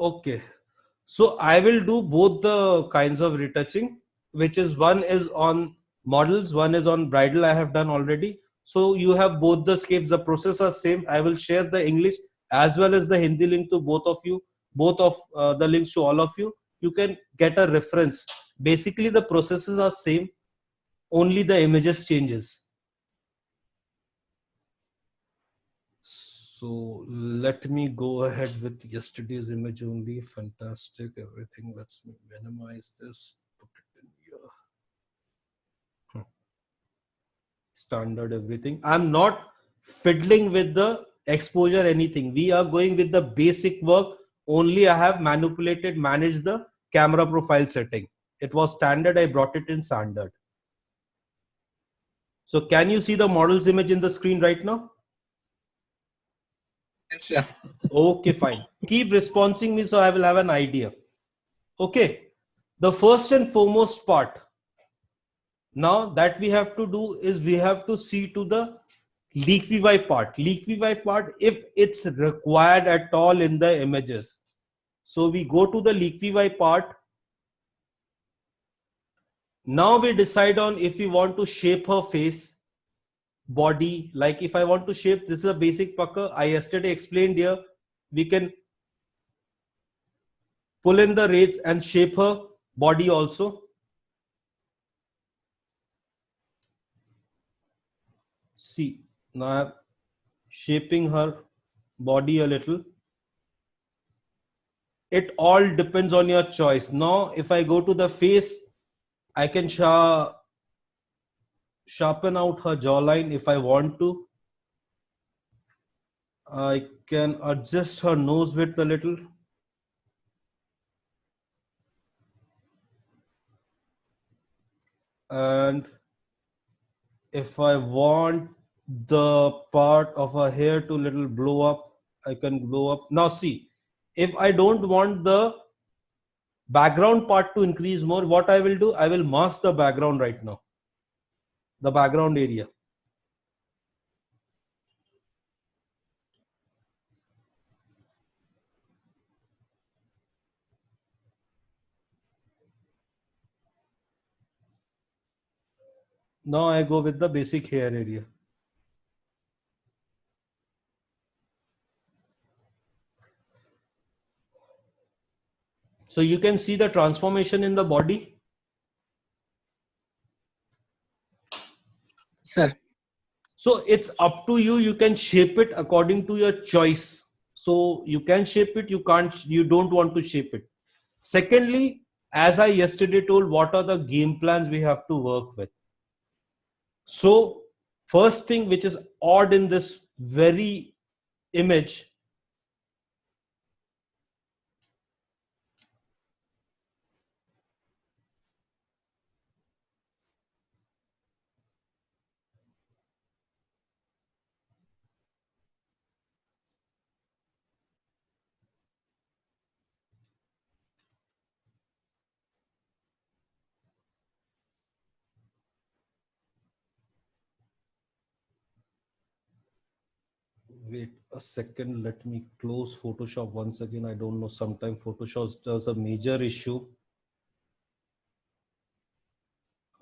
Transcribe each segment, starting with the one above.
Okay. So I will do both the kinds of retouching, which is one is on models, one is on bridal. I have done already. So you have both the scapes. The process are same. I will share the English as well as the Hindi link to both of you, both of the links to all of you. You can get a reference. Basically, the processes are same. Only the images changes. So let me go ahead with yesterday's image only. Fantastic, everything. Let's minimize this. Put it in here. Standard everything. I'm not fiddling with the exposure anything. We are going with the basic work. Only I have managed the camera profile setting. It was standard. I brought it in standard. So can you see the model's image in the screen right now? Yes, sir. Okay, fine. Keep responding me so I will have an idea. Okay. The first and foremost part now that we have to do is we have to see to the Leak-VY part. Leak-VY part if it's required at all in the images. So we go to the Leak-VY part. Now we decide on if we want to shape her face, body. Like if I want to shape, this is a basic pucker. I yesterday explained here. We can pull in the rates and shape her body also. See, now I'm shaping her body a little. It all depends on your choice. Now, if I go to the face, I can sharpen out her jawline if I want to. I can adjust her nose width a little. And if I want the part of her hair to little blow up, I can blow up. Now see, if I don't want the background part to increase more, what I will do, I will mask the background right now, the background area. Now I go with the basic hair area. So you can see the transformation in the body. Sir. So it's up to you. You can shape it according to your choice. So you can shape it. You can't. You don't want to shape it. Secondly, as I yesterday told, what are the game plans we have to work with? So first thing which is odd in this very image, wait a second, let me close Photoshop once again. I don't know, sometimes Photoshop does a major issue.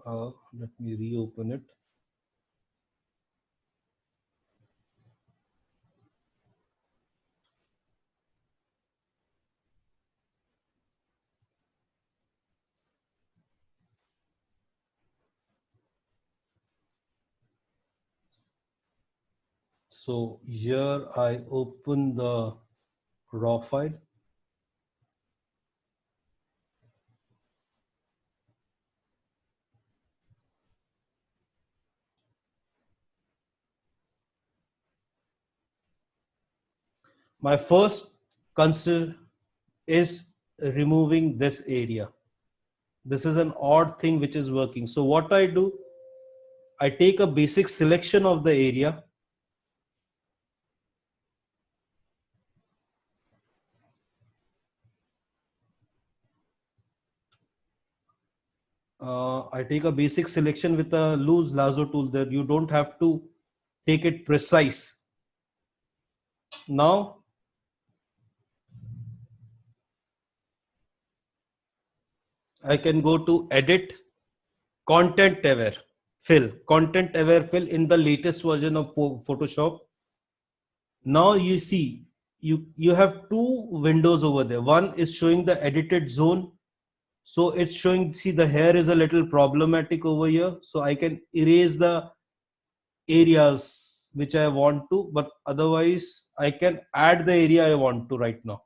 Let me reopen it. So here I open the raw file. My first concern is removing this area. This is an odd thing which is working. So what I do, I take a basic selection of the area. I take a basic selection with a loose lasso tool there. You don't have to take it precise. Now, I can go to edit, content aware fill, content aware fill in the latest version of Photoshop. Now you see, you have two windows over there. One is showing the edited zone. So it's showing, see, the hair is a little problematic over here. So I can erase the areas which I want to, but otherwise I can add the area I want to right now.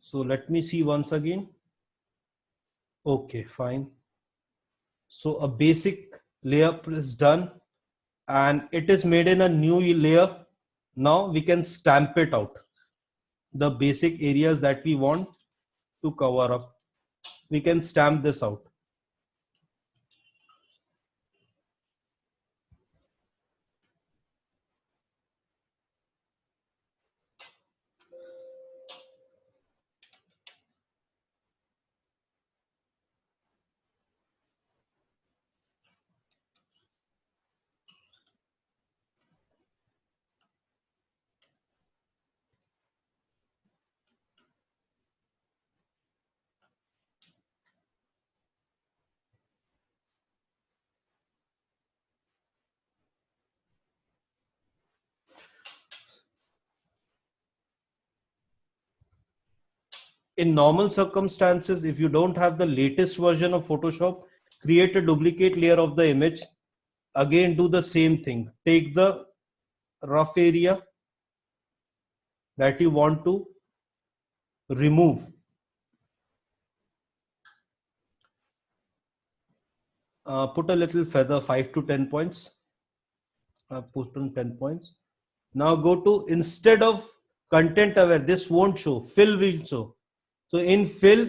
So let me see once again. Okay, fine. So a basic layer is done and it is made in a new layer. Now we can stamp it out. The basic areas that we want to cover up, we can stamp this out. In normal circumstances, if you don't have the latest version of Photoshop, create a duplicate layer of the image. Again, do the same thing. Take the rough area that you want to remove. Put a little feather, 5 to 10 points. Put on 10 points. Now go to, instead of content aware, this won't show, fill will show. So in fill,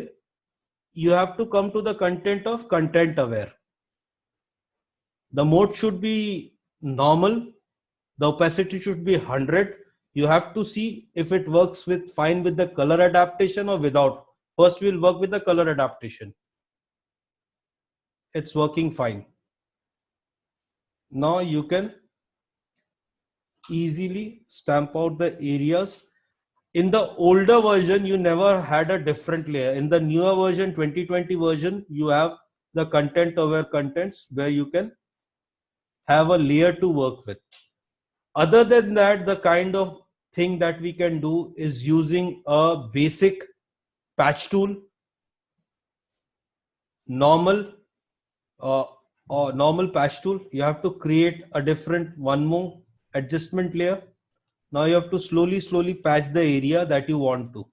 you have to come to the content of content aware. The mode should be normal. The opacity should be 100. You have to see if it works with fine with the color adaptation or without. First, we'll work with the color adaptation. It's working fine. Now you can easily stamp out the areas. In the older version, you never had a different layer. In the newer version, 2020 version, you have the content aware contents where you can have a layer to work with. Other than that, the kind of thing that we can do is using a basic patch tool, normal or normal patch tool. You have to create a different one more adjustment layer. Now you have to slowly patch the area that you want to.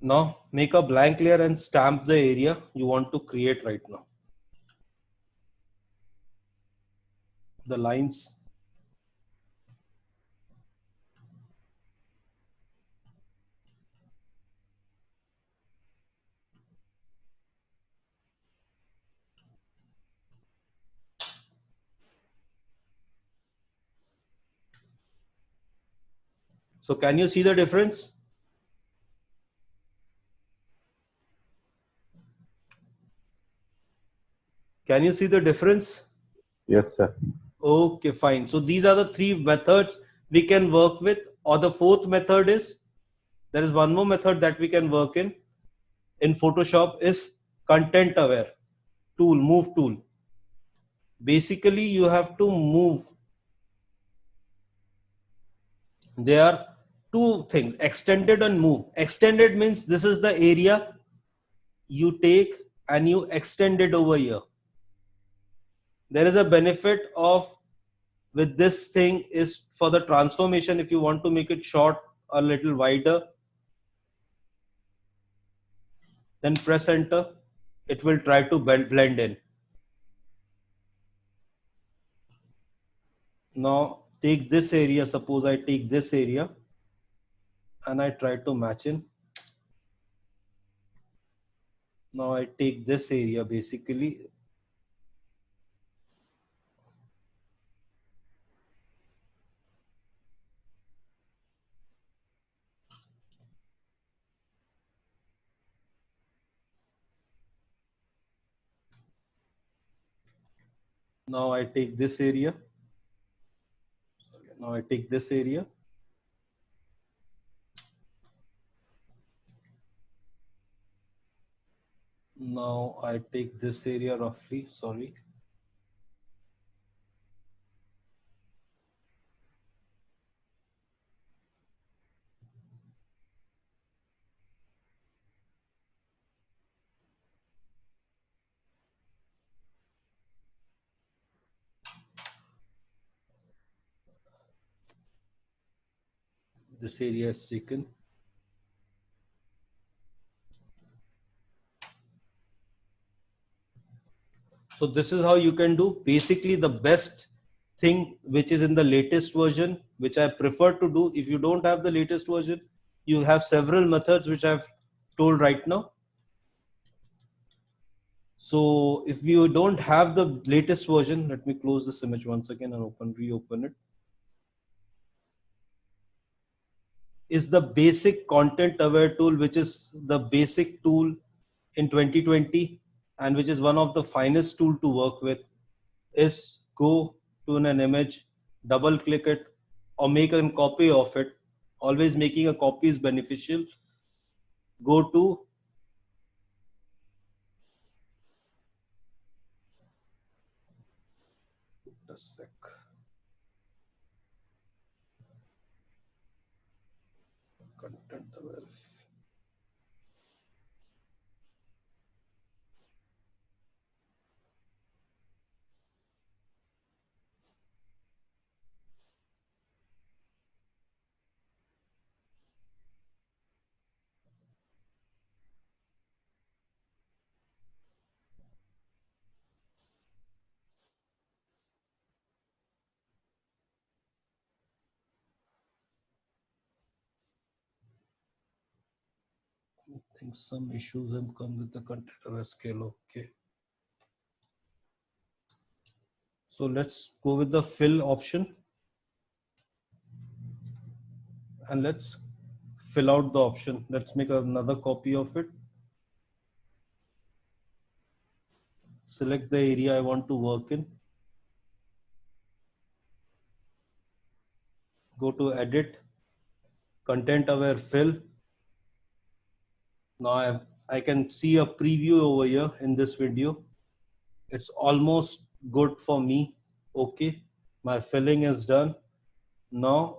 Now make a blank layer and stamp the area you want to create right now. The lines. So can you see the difference? Can you see the difference? Yes, sir. Okay, fine. So these are the three methods we can work with. Or the fourth method is, there is one more method that we can work in Photoshop is content aware tool, move tool. Basically, you have to move. There are two things, extended and move. Extended means this is the area you take and you extend it over here. There is a benefit of with this thing is for the transformation. If you want to make it short, a little wider, then press enter. It will try to blend in. Now take this area. Suppose I take this area and I try to match in. Now I take this area basically. Now I take this area. Now I take this area. Now I take this area roughly, sorry. This area is taken. So this is how you can do. Basically the best thing which is in the latest version, which I prefer to do. If you don't have the latest version, you have several methods which I've told right now. So if you don't have the latest version, let me close this image once again and reopen it. Is the basic content aware tool, which is the basic tool in 2020 and which is one of the finest tool to work with. Is go to an image, double click it or make a copy of it. Always making a copy is beneficial. Go to a sec. Content aware. I think some issues have come with the content aware scale. Okay. So let's go with the fill option and let's fill out the option. Let's make another copy of it. Select the area I want to work in. Go to edit, content aware fill. Now I can see a preview over here in this video. It's almost good for me. Okay, my filling is done. Now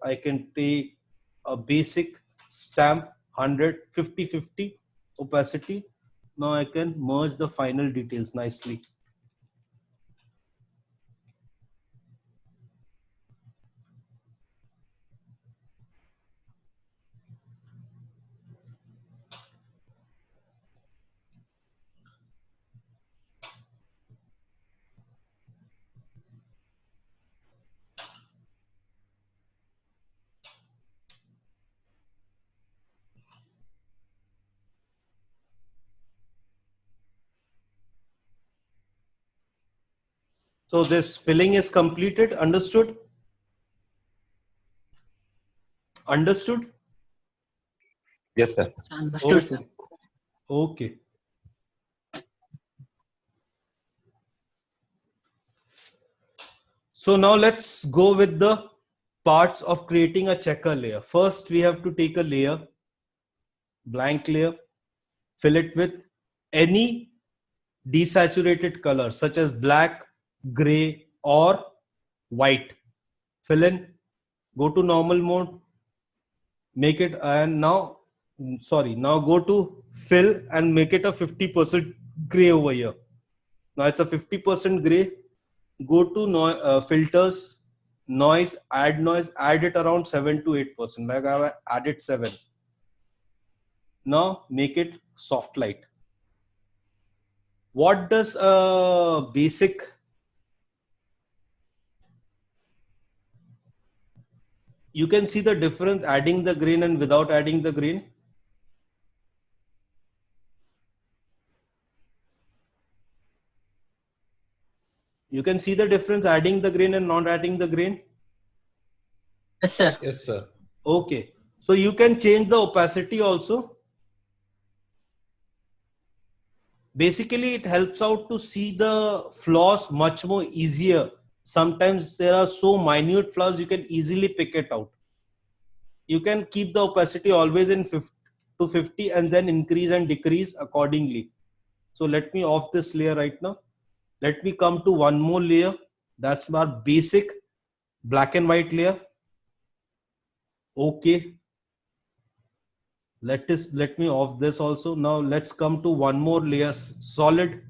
I can take a basic stamp 100 50 opacity. Now I can merge the final details nicely. So this filling is completed. Understood? Understood? Yes, sir. Understood, sir. Okay. So now let's go with the parts of creating a checker layer. First, we have to take a layer, blank layer, fill it with any desaturated color such as black, gray or white. Fill in, go to normal mode, make it, and now, sorry, now go to fill and make it a 50% gray over here. Now it's a 50% gray. Go to filters, noise, add it around 7 to 8%. Like I added 7. Now make it soft light. What does a basic, you can see the difference adding the grain and without adding the grain. You can see the difference adding the grain and not adding the grain. Yes, sir. Yes, sir. Okay. So you can change the opacity also. Basically, it helps out to see the flaws much more easier. Sometimes there are so minute flaws, you can easily pick it out. You can keep the opacity always in 50 to 50 and then increase and decrease accordingly. So let me off this layer right now. Let me come to one more layer. That's our basic black and white layer. Okay. Let me off this also. Now let's come to one more layer, solid.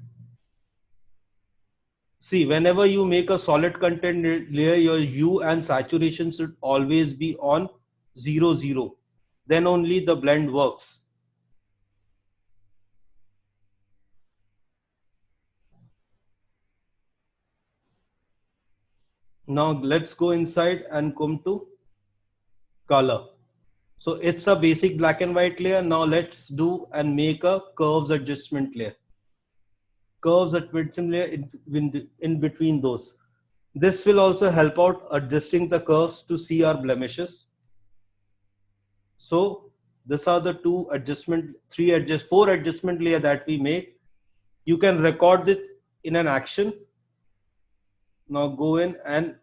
See, whenever you make a solid content layer, your hue and saturation should always be on 0, 0. Then only the blend works. Now let's go inside and come to color. So it's a basic black and white layer. Now let's do and make a curves adjustment layer. Curves adjustment layer in between those. This will also help out adjusting the curves to see our blemishes. So these are the four adjustment layer that we make. You can record it in an action. Now go in and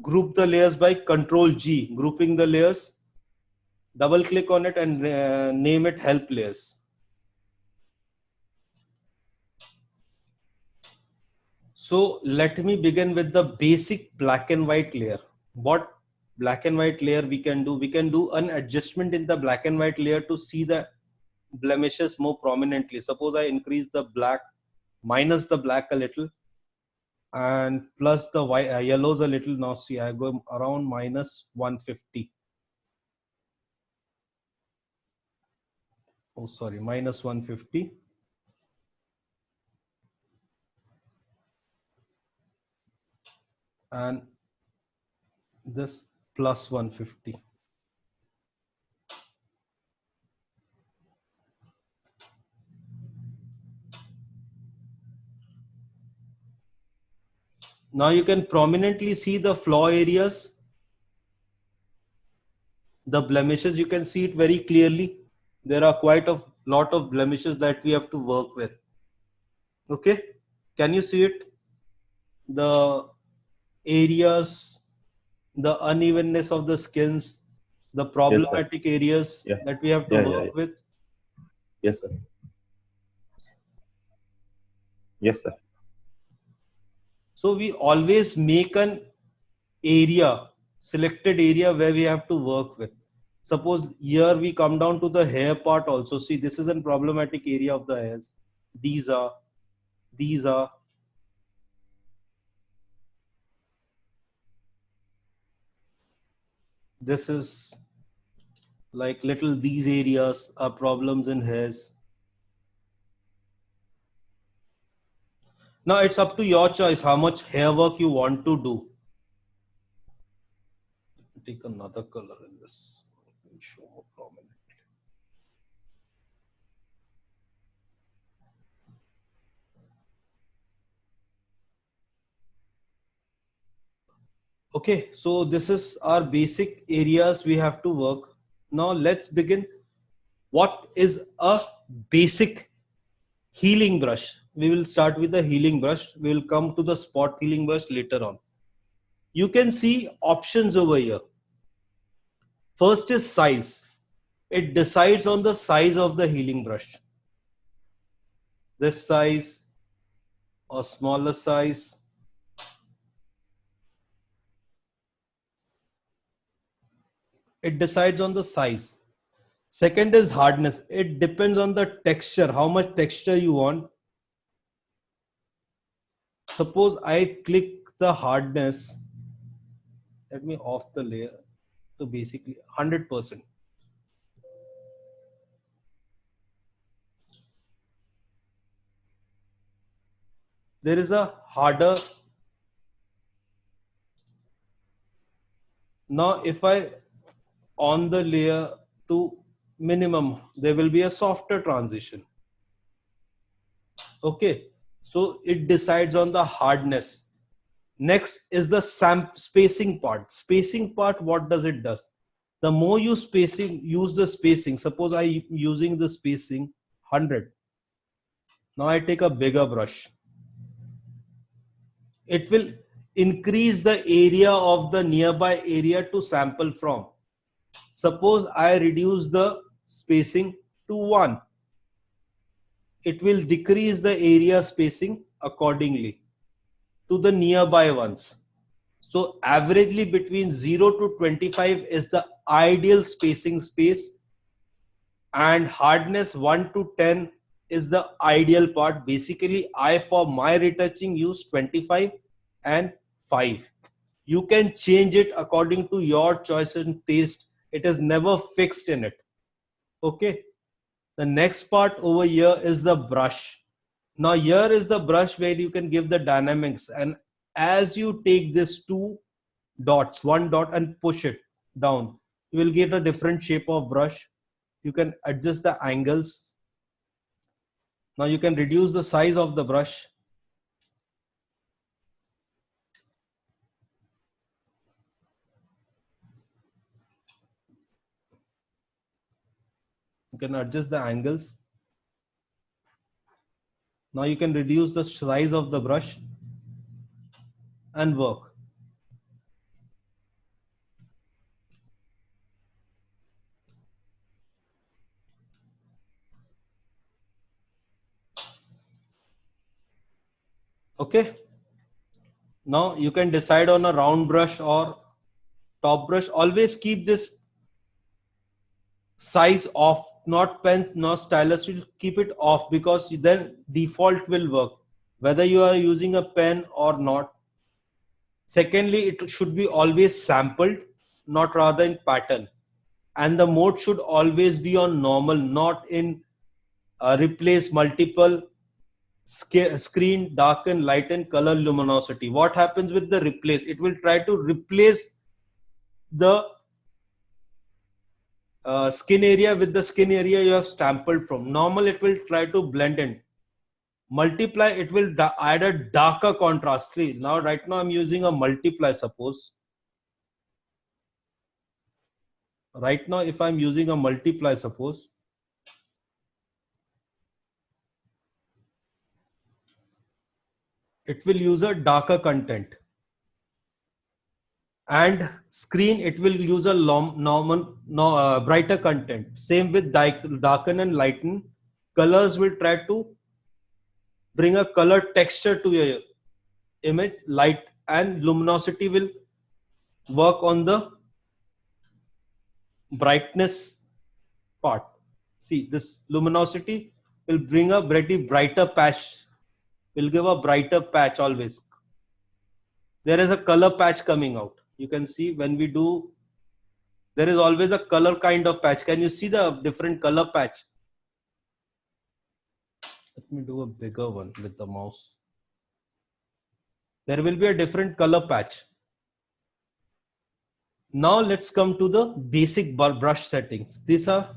group the layers by Control G, grouping the layers. Double click on it and name it help layers. So let me begin with the basic black and white layer. What black and white layer we can do? We can do an adjustment in the black and white layer to see the blemishes more prominently. Suppose I increase the black, minus the black a little, and plus the white, yellows a little. Now see, I go around minus 150. Oh, sorry, minus 150. And this plus 150. Now you can prominently see the flaw areas, the blemishes. You can see it very clearly. There are quite a lot of blemishes that we have to work with. Okay, can you see it? The areas, the unevenness of the skins, the problematic areas that we have to work with. Yes, sir. Yes, sir. So we always make an area, selected area where we have to work with. Suppose here we come down to the hair part also. See, this is a problematic area of the hairs. These are. This is like little, these areas are problems in hairs. Now it's up to your choice how much hair work you want to do. Take another color in this. Show more prominently. Okay, so this is our basic areas we have to work. Now let's begin. What is a basic healing brush? We will start with the healing brush. We will come to the spot healing brush later on. You can see options over here. First is size. It decides on the size of the healing brush. This size or smaller size. It decides on the size. Second is hardness. It depends on the texture, how much texture you want. Suppose I click the hardness, let me off the layer to basically 100%. There is a harder. Now if I on the layer to minimum, there will be a softer transition. Okay, so it decides on the hardness. Next is the spacing part. Spacing part, what does it does? The more you use the spacing, suppose I using the spacing 100. Now I take a bigger brush. It will increase the area of the nearby area to sample from. Suppose I reduce the spacing to 1. It will decrease the area spacing accordingly to the nearby ones. So averagely between 0 to 25 is the ideal spacing space, and hardness 1 to 10 is the ideal part. Basically, I for my retouching use 25 and 5. You can change it according to your choice and taste. It is never fixed in it. Okay. The next part over here is the brush. Now here is the brush where you can give the dynamics, and as you take this 2 dots, 1 dot, and push it down, you will get a different shape of brush. You can adjust the angles. Now you can reduce the size of the brush. You can adjust the angles. Now you can reduce the size of the brush and work. Okay. Now you can decide on a round brush or top brush. Always keep this size off, not pen, not stylus. Will keep it off, because then default will work whether you are using a pen or not. Secondly, it should be always sampled, not rather in pattern, and the mode should always be on normal, not in replace multiple screen, darken, lighten, color, luminosity. What happens with the replace? It will try to replace the skin area with the skin area you have sampled from. Normal, it will try to blend in. Multiply, it will add a darker contrast. Now right now I'm using a multiply. Suppose right now if I'm using a multiply, suppose it will use a darker content, and screen it will use a brighter content. Same with darken and lighten. Colors will try to bring a color texture to your image. Light and luminosity will work on the brightness part. See, this luminosity will bring a very brighter patch, will give a brighter patch always. There is a color patch coming out. You can see when we do, there is always a color kind of patch. Can you see the different color patch? Let me do a bigger one with the mouse. There will be a different color patch. Now let's come to the basic brush settings. These are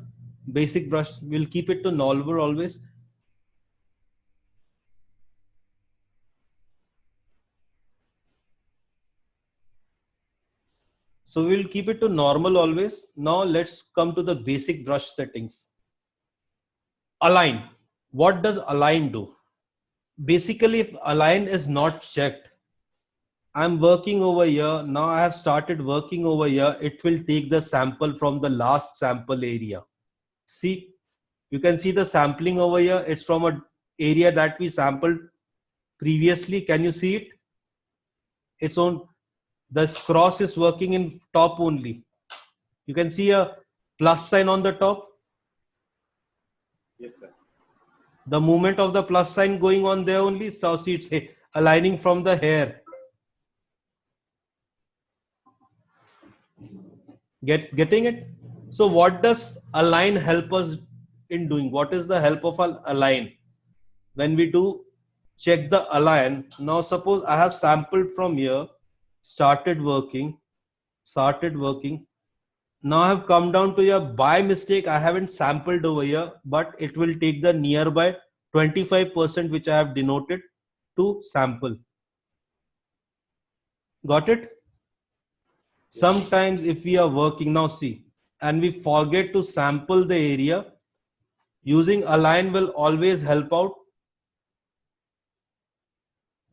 basic brush. We'll keep it to normal always. So we'll keep it to normal always. Now let's come to the basic brush settings. Align. What does align do? Basically, if align is not checked, I'm working over here. Now I have started working over here. It will take the sample from the last sample area. See, you can see the sampling over here. It's from an area that we sampled previously. Can you see it? It's on, the cross is working in top only. You can see a plus sign on the top. The movement of the plus sign going on there only. So see, it's aligning from the hair. Getting it? So what does align help us in doing? What is the help of align? When we do check the align, now suppose I have sampled from here, started working. Now I have come down to here by mistake. I haven't sampled over here, but it will take the nearby 25% which I have denoted to sample. Got it? Sometimes if we are working, now see, and we forget to sample the area, using align will always help out.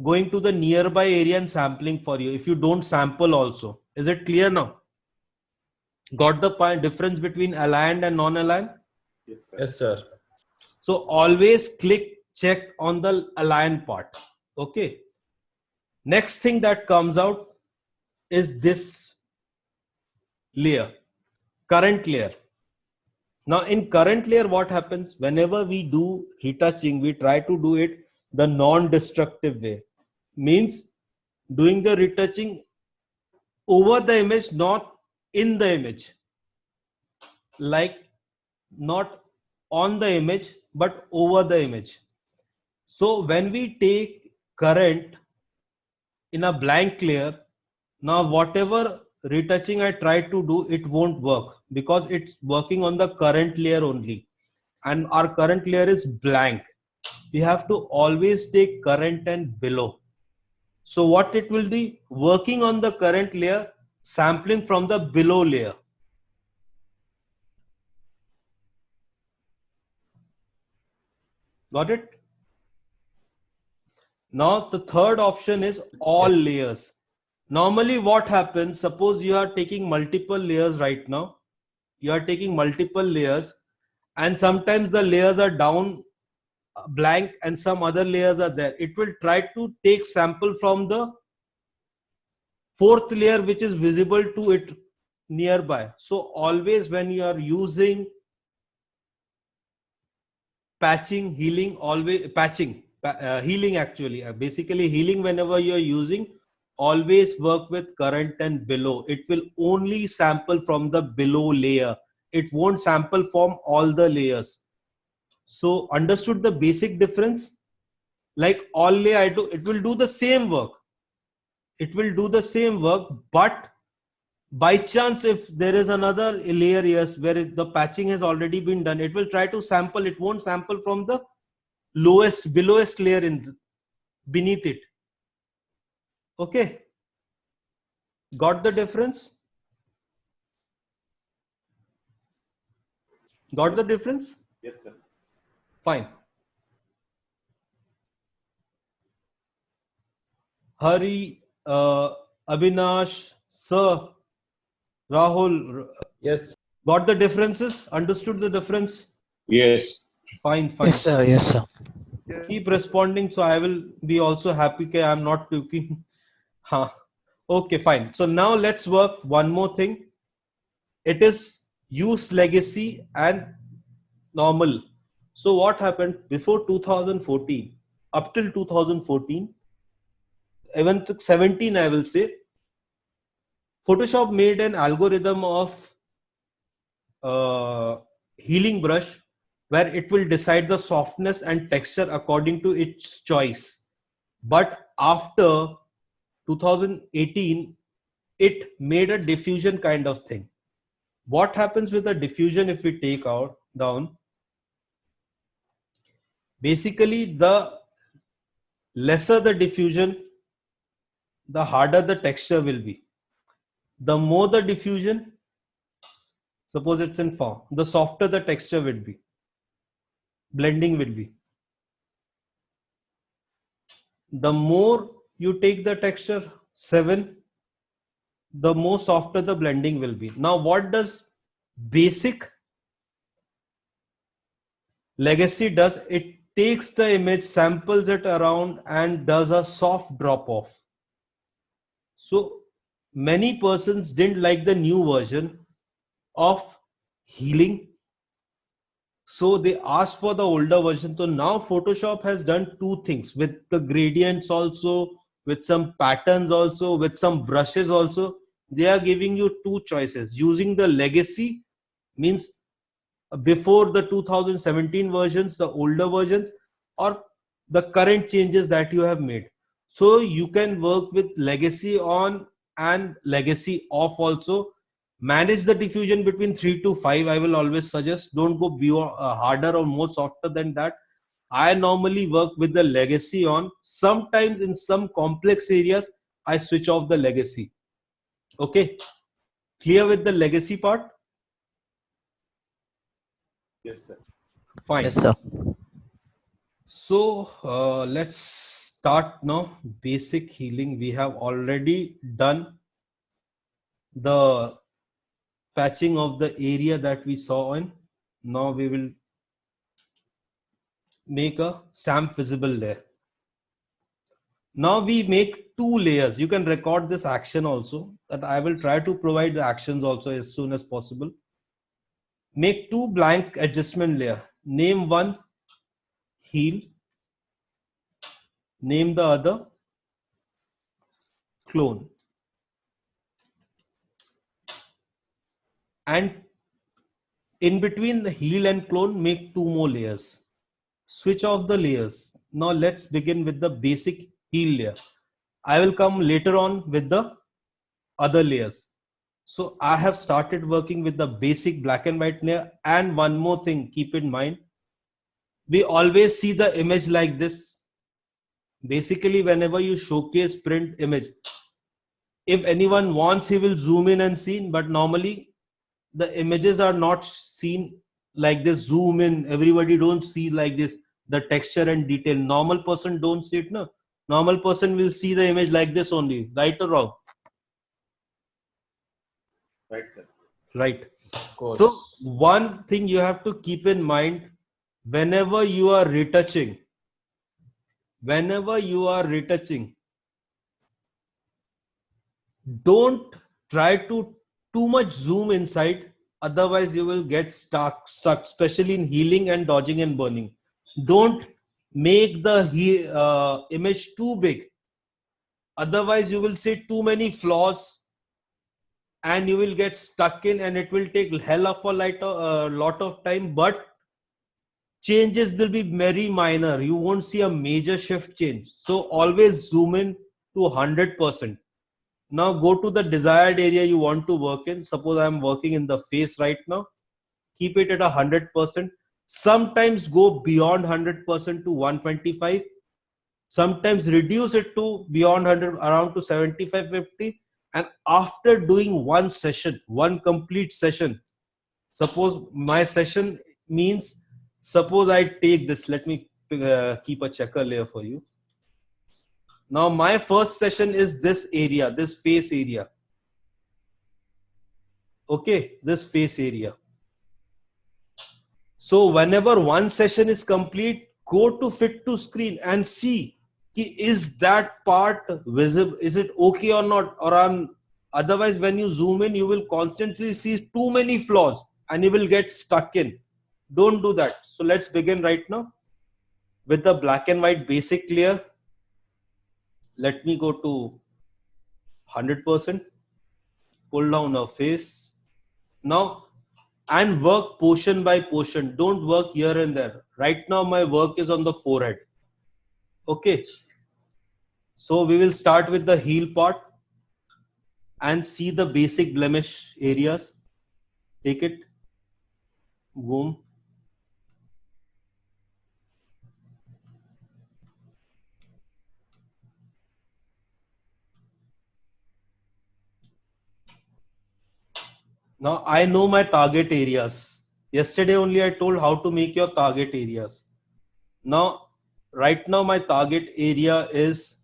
Going to the nearby area and sampling for you if you don't sample also. Is it clear now? Got the point difference between aligned and non-aligned? Yes, sir. So always click check on the align part. Okay. Next thing that comes out is this layer, current layer. Now in current layer, what happens whenever we do retouching, we try to do it the non-destructive way. Means doing the retouching over the image, not in the image, like not on the image, but over the image. So when we take current in a blank layer, now whatever retouching I try to do, it won't work because it's working on the current layer only. And our current layer is blank. We have to always take current and below. So what it will be, working on the current layer, sampling from the below layer. Got it? Now the third option is all layers. Normally what happens, suppose you are taking multiple layers right now. You are taking multiple layers and sometimes the layers are down blank and some other layers are there. It will try to take sample from the fourth layer which is visible to it nearby. So always when you are using patching, healing, always patching, healing actually, basically healing, whenever you are using, always work with current and below. It will only sample from the below layer. It won't sample from all the layers. So understood the basic difference? Like all layer I do, it will do the same work. It will do the same work, but by chance if there is another layer yes where the patching has already been done, it will try to sample. It won't sample from the belowest layer beneath it. Okay, got the difference? Got the difference? Yes, sir. Fine. Hari, Abhinash, Sir, Rahul, Yes. got the differences? Understood the difference? Yes. Fine, fine. Yes, sir. Yes, sir. Keep responding, so I will be also happy that I'm not talking. Huh. Okay, fine. So now let's work one more thing. It is use legacy and normal. So what happened before 2014, up till 2014, even to 17, I will say, Photoshop made an algorithm of healing brush where it will decide the softness and texture according to its choice. But after 2018, it made a diffusion kind of thing. What happens with the diffusion if we take out down? Basically, the lesser the diffusion, the harder the texture will be. The more the diffusion, suppose it's in far, the softer the texture will be. Blending will be. The more you take the texture, 7, the more softer the blending will be. Now, what does basic legacy does? It takes the image, samples it around and does a soft drop off. So many persons didn't like the new version of healing. So they asked for the older version. So now Photoshop has done two things with the gradients also, with some patterns also, with some brushes also. They are giving you two choices. Using the legacy means before the 2017 versions, the older versions, or the current changes that you have made. So you can work with legacy on and legacy off also. Manage the diffusion between 3 to 5. I will always suggest, don't go beyond harder or more softer than that. I normally work with the legacy on. Sometimes in some complex areas I switch off the legacy. Okay, clear with the legacy part? Yes, sir. Fine. Yes, sir. So let's start now. Basic healing. We have already done the patching of the area that we saw in. Now we will make a stamp visible layer. Now we make two layers. You can record this action also, that I will try to provide the actions also as soon as possible. Make two blank adjustment layer. Name one heal. Name the other clone. And in between the heal and clone, make two more layers. Switch off the layers. Now let's begin with the basic heal layer. I will come later on with the other layers. So I have started working with the basic black and white layer. And one more thing, keep in mind, we always see the image like this. Basically, whenever you showcase print image, if anyone wants, he will zoom in and see, but normally the images are not seen like this. Zoom in, everybody don't see like this, the texture and detail. Normal person don't see it. No, normal person will see the image like this only, right or wrong? Right, sir. Right. Of course. So one thing you have to keep in mind, whenever you are retouching, don't try to too much zoom inside, otherwise you will get stuck, especially in healing and dodging and burning. Don't make the image too big, otherwise you will see too many flaws and you will get stuck in, and it will take hell of a lot of time, but changes will be very minor. You won't see a major shift change. So always zoom in to 100%. Now go to the desired area you want to work in. Suppose I am working in the face right now. Keep it at 100%. Sometimes go beyond 100% to 125. Sometimes reduce it to beyond 100, around to 75, 50. And after doing one session, one complete session, suppose my session means, suppose I take this, let me keep a checker layer for you. Now my first session is this area, this face area. Okay, this face area. So whenever one session is complete, go to fit to screen and see, is that part visible, is it okay or not, or otherwise when you zoom in you will constantly see too many flaws and you will get stuck in. Don't do that. So let's begin right now with the black and white basic layer. Let me go to 100%, pull down a face now, and work portion by portion. Don't work here and there. Right now my work is on the forehead. Okay, so we will start with the heel part and see the basic blemish areas. Take it, boom. Now I know my target areas. Yesterday only I told how to make your target areas. Now, right now my target area is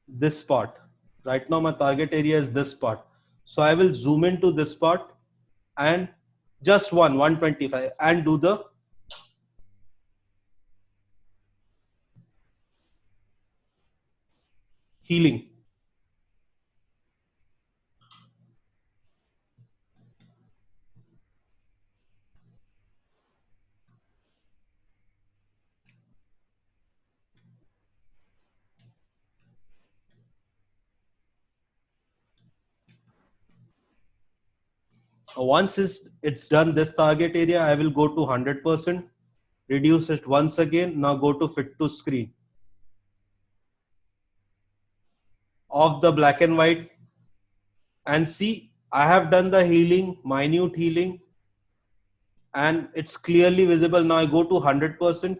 this part. Right now my target area is this part. So I will zoom into this part and just 125 and do the healing. Once it's done this target area, I will go to 100%, reduce it once again. Now go to fit to screen. Off the black and white, and see, I have done the healing, minute healing, and it's clearly visible. Now I go to 100%.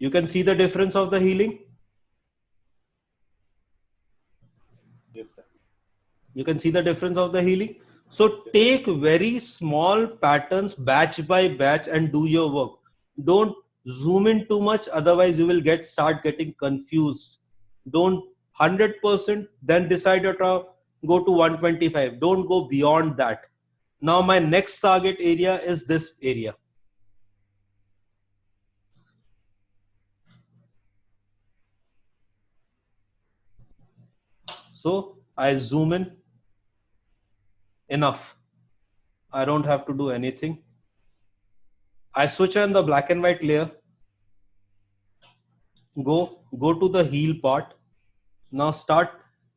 You can see the difference of the healing. Yes, sir. You can see the difference of the healing. So take very small patterns batch by batch and do your work. Don't zoom in too much, otherwise you will start getting confused. Don't 100%, then decide to go to 125. Don't go beyond that. Now my next target area is this area. So I zoom in enough. I don't have to do anything. I switch on the black and white layer. Go to the heal part. Now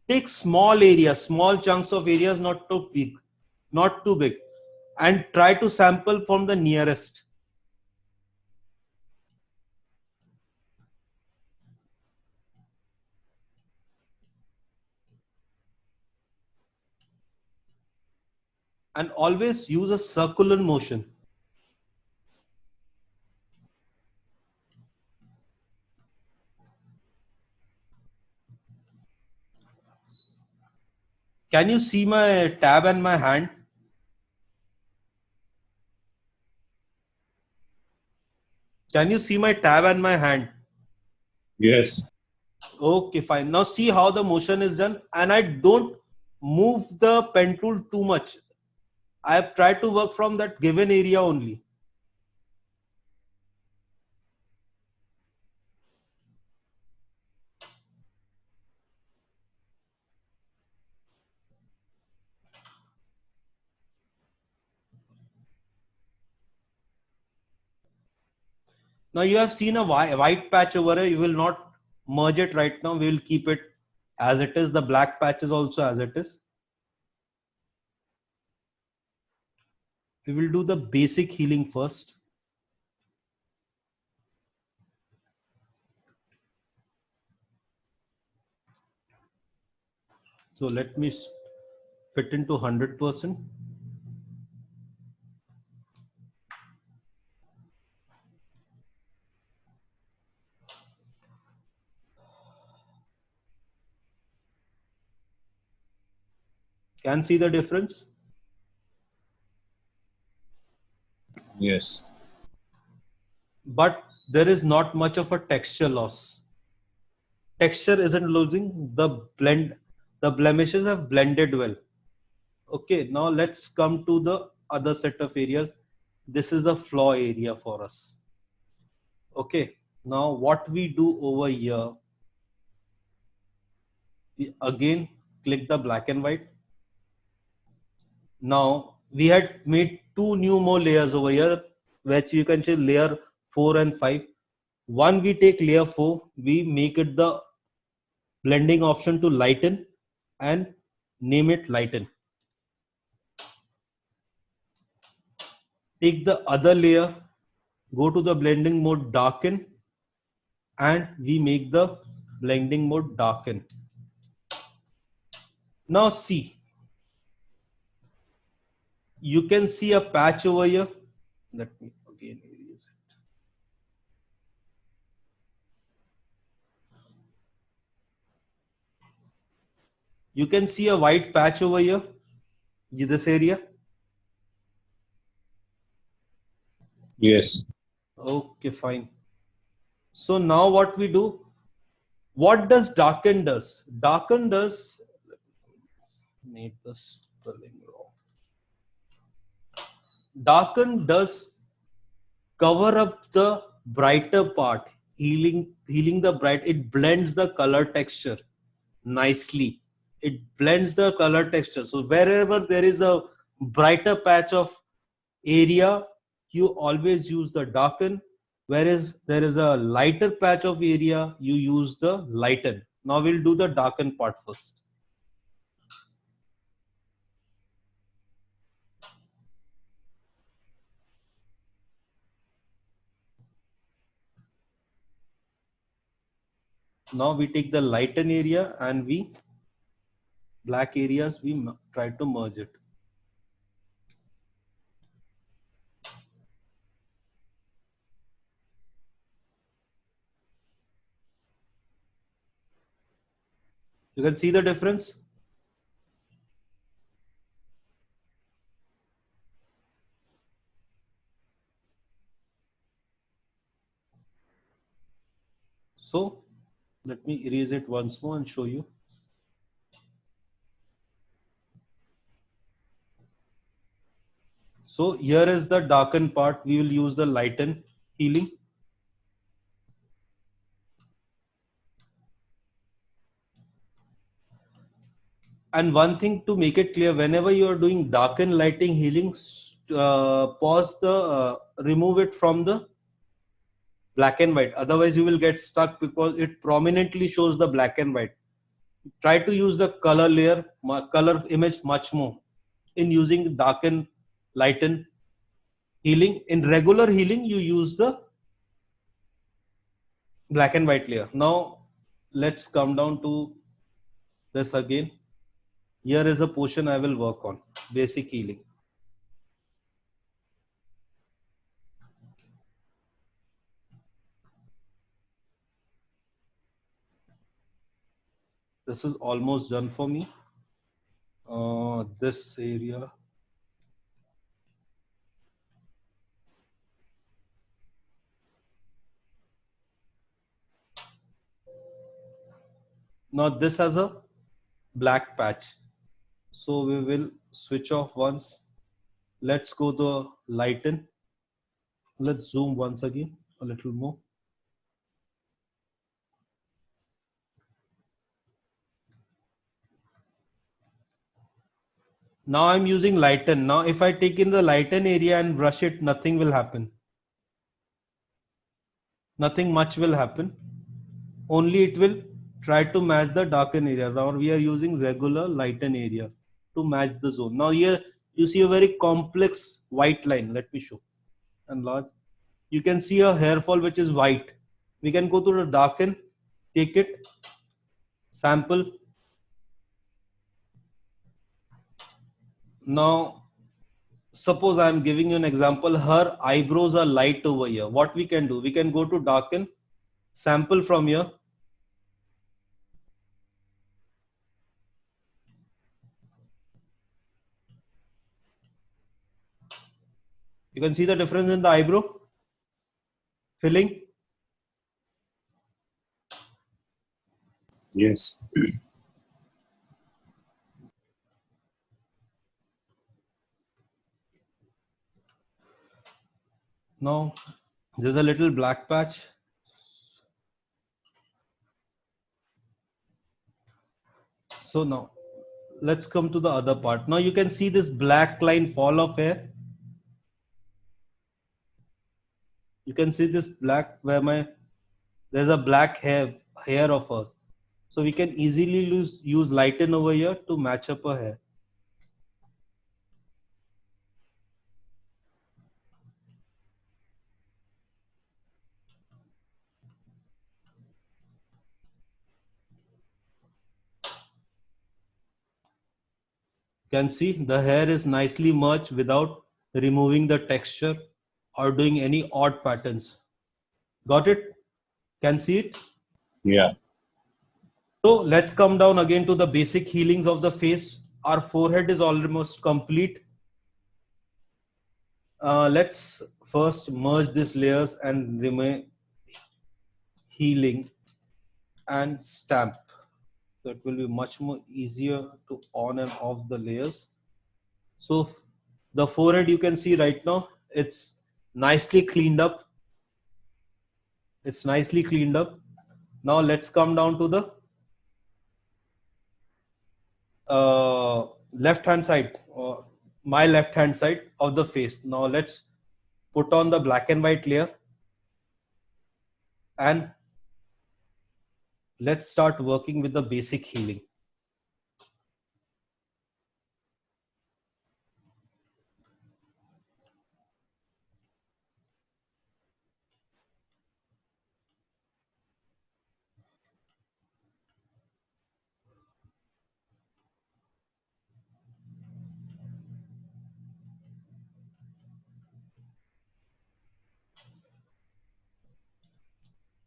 take small areas, small chunks of areas, not too big, and try to sample from the nearest. And always use a circular motion. Can you see my tab and my hand? Can you see my tab and my hand? Yes. Okay, fine. Now see how the motion is done, and I don't move the pen tool too much. I have tried to work from that given area only. Now you have seen a white patch over here. You will not merge it right now. We will keep it as it is. The black patch is also as it is. We will do the basic healing first. So let me fit into 100%. Can see the difference? Yes. But there is not much of a texture loss. Texture isn't losing. The blemishes have blended well. Okay, now let's come to the other set of areas. This is a flaw area for us. Okay, now what we do over here, we again click the black and white. Now we had made two more layers over here, which you can see layer 4 and 5. One, we take layer 4, we make it the blending option to lighten and name it lighten. Take the other layer, go to the blending mode darken, and we make the blending mode darken. Now see, you can see a patch over here. Let me again erase it. You can see a white patch over here, this area. Yes. Okay, fine. So now what we do, what does darken does? Darken does, make the spelling wrong. Darken does cover up the brighter part, healing the bright. It blends the color texture nicely. It blends the color texture. So wherever there is a brighter patch of area, you always use the darken. Whereas there is a lighter patch of area, you use the lighten. Now we'll do the darken part first. Now we take the lighten area and we black areas, we try to merge it. You can see the difference. So let me erase it once more and show you. So here is the darken part. We will use the lighten healing. And one thing to make it clear, whenever you are doing darken lighting healing, pause remove it from the black and white. Otherwise you will get stuck because it prominently shows the black and white. Try to use the color layer, color image much more in using darken, lighten healing. In regular healing, you use the black and white layer. Now let's come down to this again. Here is a portion I will work on, basic healing. This is almost done for me. This area. Now this has a black patch. So we will switch off once. Let's go to lighten. Let's zoom once again a little more. Now I'm using lighten. Now if I take in the lighten area and brush it, nothing will happen. Nothing much will happen. Only it will try to match the darken area. Now we are using regular lighten area to match the zone. Now here you see a very complex white line. Let me show. Enlarge. You can see a hair fall which is white. We can go to the darken, take it, sample. Now suppose I am giving you an example. Her eyebrows are light over here. What we can do? We can go to darken, sample from here. You can see the difference in the eyebrow filling. Yes. Now there's a little black patch. So now let's come to the other part. Now you can see this black line fall of hair. You can see this black where there's a black hair of hers. So we can easily use lighten over here to match up her hair. Can see the hair is nicely merged without removing the texture or doing any odd patterns. Got it? Can see it? Yeah. So let's come down again to the basic healings of the face. Our forehead is almost complete. Let's first merge these layers and remain healing and stamp. So it will be much more easier to on and off the layers. So the forehead you can see right now, it's nicely cleaned up. It's nicely cleaned up. Now let's come down to the left hand side, or my left hand side of the face. Now let's put on the black and white layer and let's start working with the basic healing.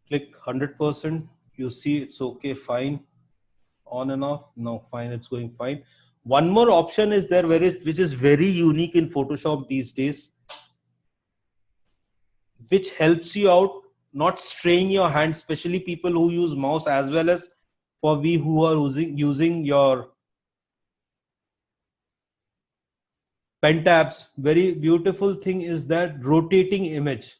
Click 100%. You see it's okay, fine. On and off. No, fine, it's going fine. One more option is there which is very unique in Photoshop these days, which helps you out not straying your hand, especially people who use mouse, as well as for we who are using your pen tabs. Very beautiful thing is that rotating image.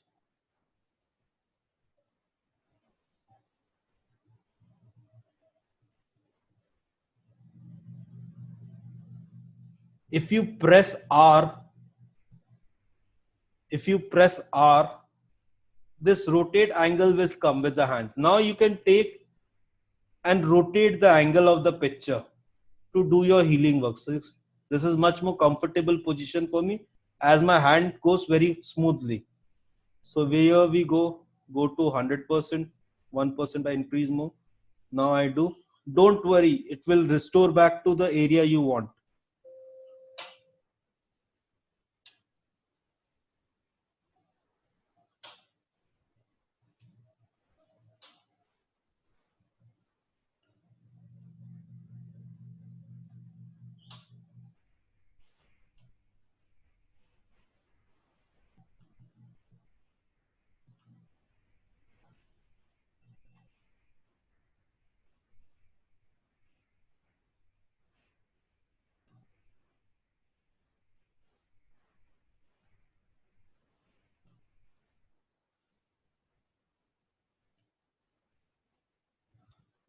If you press R, this rotate angle will come with the hand. Now you can take and rotate the angle of the picture to do your healing work. So this is much more comfortable position for me as my hand goes very smoothly. So where we go to 100%, 1% I increase more. Now I do. Don't worry, it will restore back to the area you want.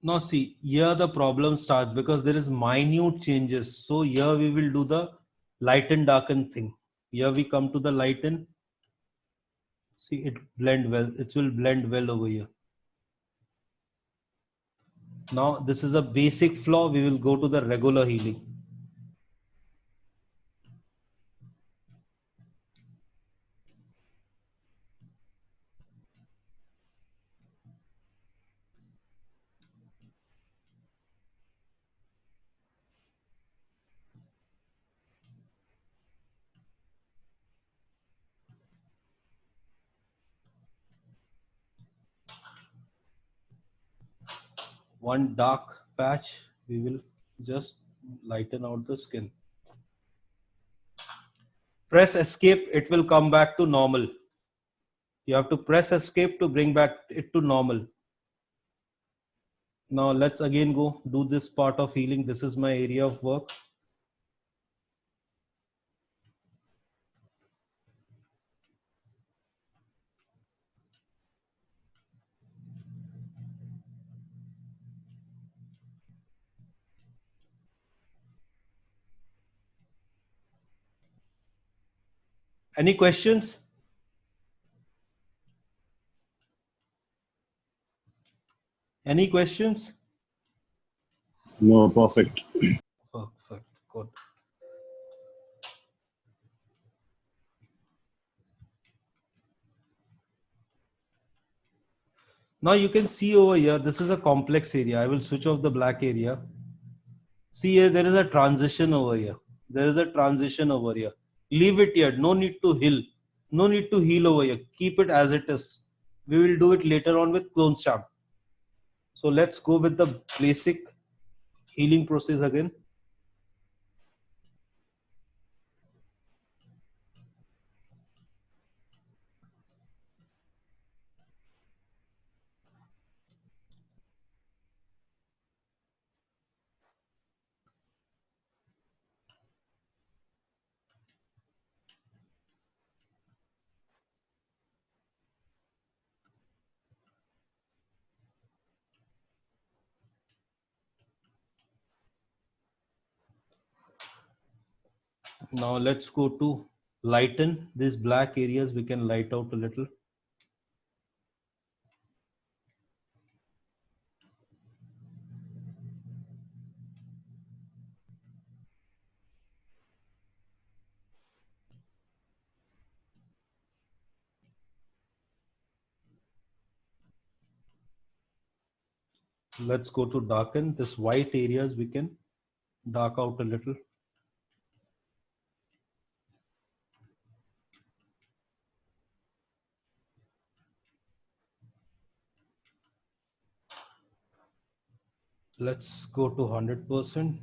Now see, here the problem starts because there is minute changes. So here we will do the lighten darken thing. Here we come to the lighten. See, it blend well. It will blend well over here. Now this is a basic flaw. We will go to the regular healing. One dark patch, we will just lighten out the skin. Press escape, it will come back to normal. You have to press escape to bring back it to normal. Now let's again go do this part of healing. This is my area of work. Any questions? Any questions? No, perfect. Perfect, good. Now you can see over here, this is a complex area. I will switch off the black area. See here, there is a transition over here. There is a transition over here. Leave it here. No need to heal. No need to heal over here. Keep it as it is. We will do it later on with clone stamp. So let's go with the basic healing process again. Now let's go to lighten these black areas. We can light out a little. Let's go to darken. This white areas we can dark out a little. Let's go to 100%.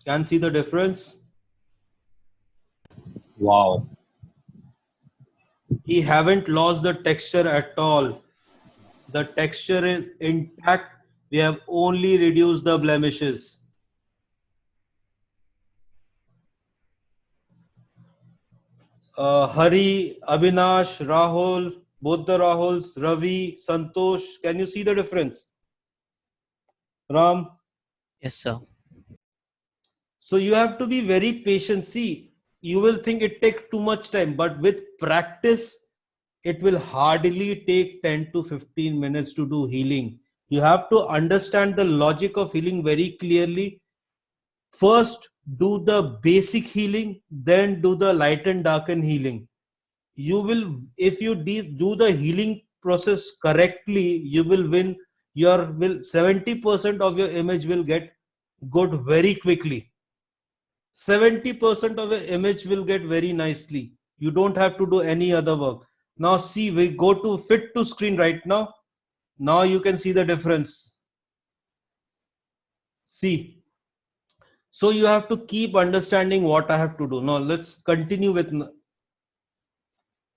Can see the difference? Wow. We haven't lost the texture at all. The texture is intact. We have only reduced the blemishes. Hari, Abhinash, Rahul, both the Rahuls, Ravi, Santosh. Can you see the difference? Ram. Yes, sir. So you have to be very patient. See, you will think it takes too much time, but with practice, it will hardly take 10 to 15 minutes to do healing. You have to understand the logic of healing very clearly. First, do the basic healing, then do the light and darken healing. You will, if you do the healing process correctly, you will win. Your will 70% of your image will get good very quickly. 70% of the image will get very nicely. You don't have to do any other work. Now see, we go to fit to screen right now. Now you can see the difference. See, so you have to keep understanding what I have to do. Now let's continue with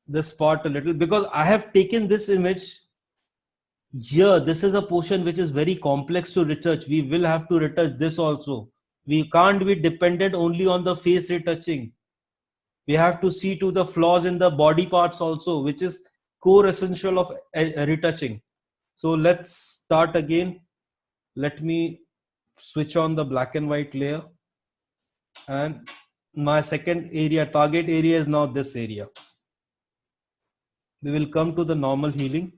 this part a little, because I have taken this image here. This is a portion which is very complex to retouch. We will have to retouch this also. We can't be dependent only on the face retouching. We have to see to the flaws in the body parts also, which is core essential of retouching. So let's start again. Let me switch on the black and white layer, and my second area, target area, is now this area. We will come to the normal healing.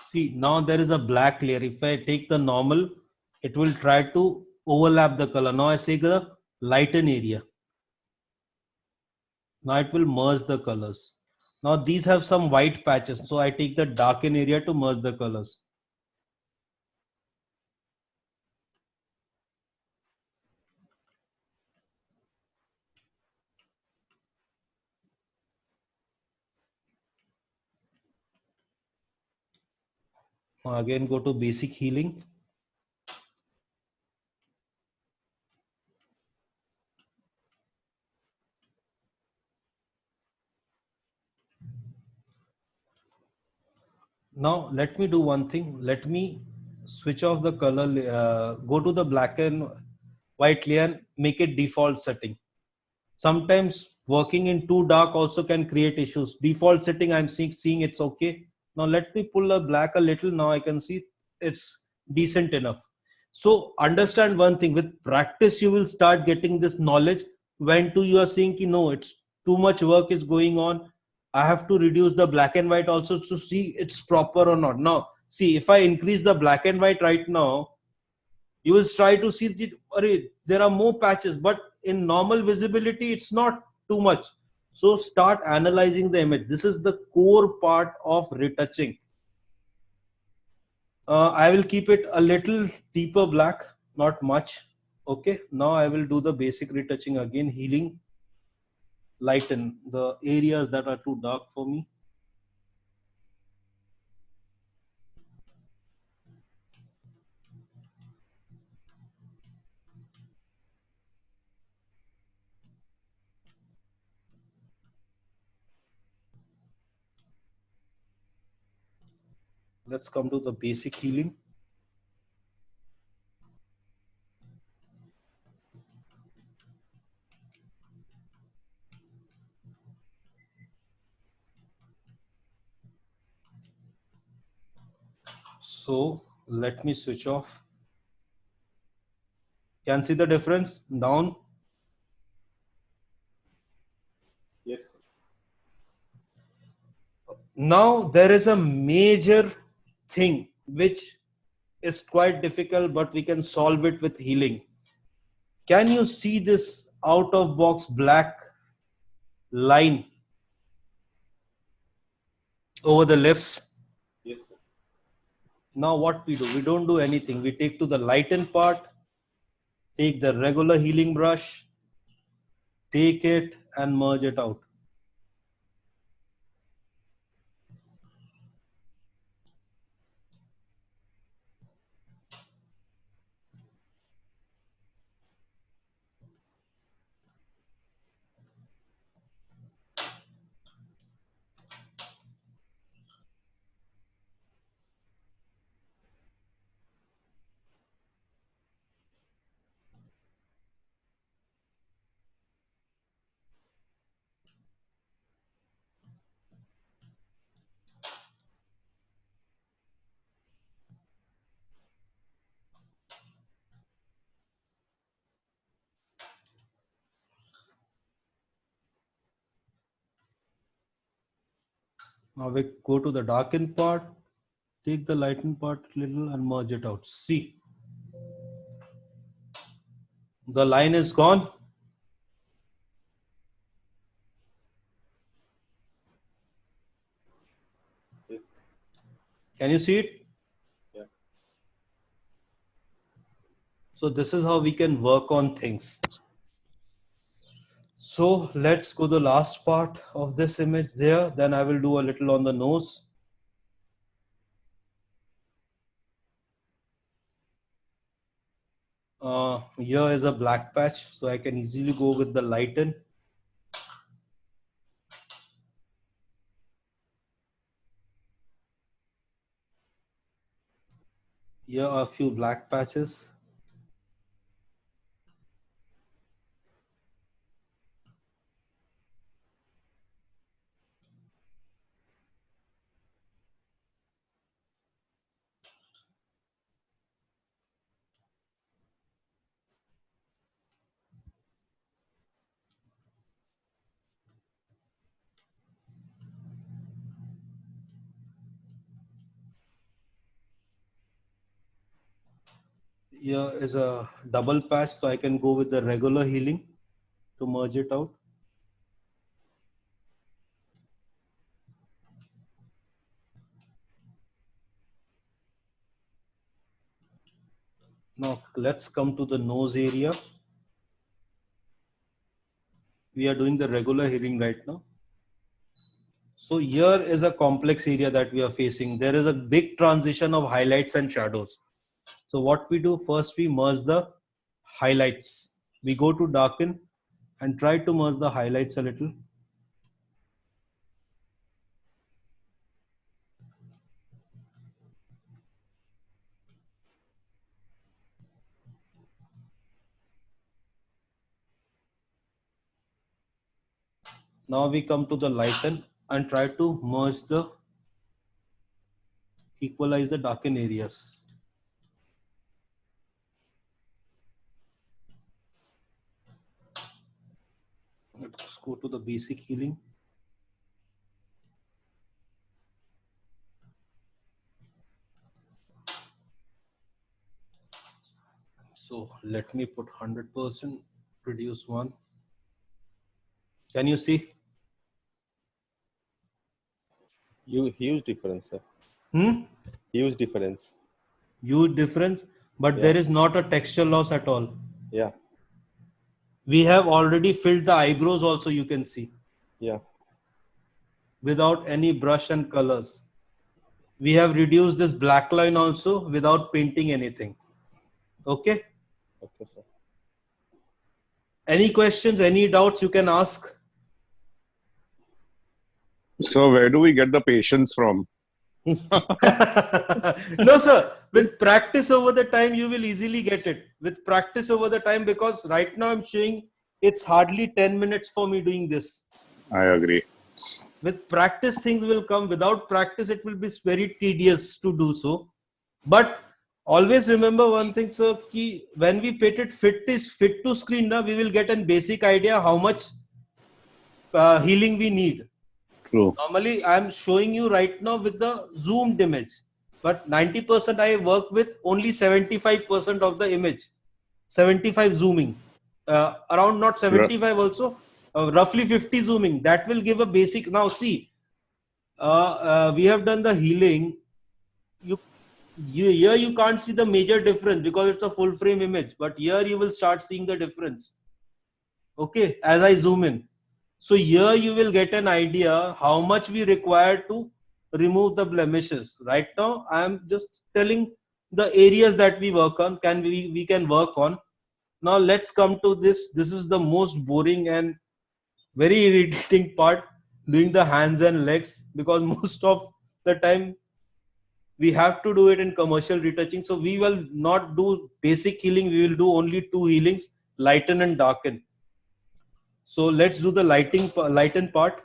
See, now there is a black layer. If I take the normal, it will try to overlap the color. Now I say the lighten area. Now it will merge the colors. Now these have some white patches, so I take the darken area to merge the colors. Now again go to basic healing. Now let me do one thing. Let me switch off the color, go to the black and white layer, make it default setting. Sometimes working in too dark also can create issues. Default setting, I'm seeing it's okay. Now let me pull the black a little. Now I can see it's decent enough. So understand one thing, with practice you will start getting this knowledge. When to you are seeing ki, no, it's too much work is going on, I have to reduce the black and white also to see it's proper or not. Now see, if I increase the black and white right now, you will try to see that there are more patches, but in normal visibility it's not too much. So start analyzing the image. This is the core part of retouching. I will keep it a little deeper black, not much. Okay, now I will do the basic retouching again. Healing, lighten the areas that are too dark for me. Let's come to the basic healing. So let me switch off. Can see the difference down? Yes. Now there is a major thing which is quite difficult, but we can solve it with healing. Can you see this out of box black line over the lips? Yes, sir. Now what we do? We don't do anything. We take to the lighten part, take the regular healing brush, take it and merge it out. Now we go to the darken part, take the lighten part little and merge it out. See, the line is gone. Yes. Can you see it? Yeah. So this is how we can work on things. So let's go the last part of this image there. Then I will do a little on the nose. Here is a black patch, so I can easily go with the lighten. Here are a few black patches. Here is a double patch, so I can go with the regular healing to merge it out. Now let's come to the nose area. We are doing the regular healing right now. So here is a complex area that we are facing. There is a big transition of highlights and shadows. So what we do first, we merge the highlights. We go to darken and try to merge the highlights a little. Now we come to the lighten and try to merge the equalize the darken areas. Let's go to the basic healing. So let me put 100%, reduce 1. Can you see? Huge difference, sir. Hmm? Huge difference. Huge difference, but Yeah. there is not a texture loss at all. Yeah. We have already filled the eyebrows also, you can see, Yeah. without any brush and colors. We have reduced this black line also without painting anything. Okay. Okay, sir. Any questions, any doubts you can ask? So where do we get the patience from? No, sir. With practice over the time, you will easily get it. With practice over the time, because right now I'm showing it's hardly 10 minutes for me doing this. I agree. With practice, things will come. Without practice, it will be very tedious to do so. But always remember one thing, sir, ki when we put it fit to screen, now we will get a basic idea how much healing we need. True. Normally, I'm showing you right now with the zoomed image, but 90% I work with only 75% of the image, 75 zooming, around not 75 also, roughly 50 zooming. That will give a basic. Now see, we have done the healing. Here you can't see the major difference because it's a full frame image, but here you will start seeing the difference. Okay, as I zoom in. So here you will get an idea how much we require to remove the blemishes. Right now, I am just telling the areas that we work on, we can work on. Now let's come to this. This is the most boring and very irritating part, doing the hands and legs, because most of the time we have to do it in commercial retouching. So we will not do basic healing. We will do only two healings, lighten and darken. So let's do the lighten part.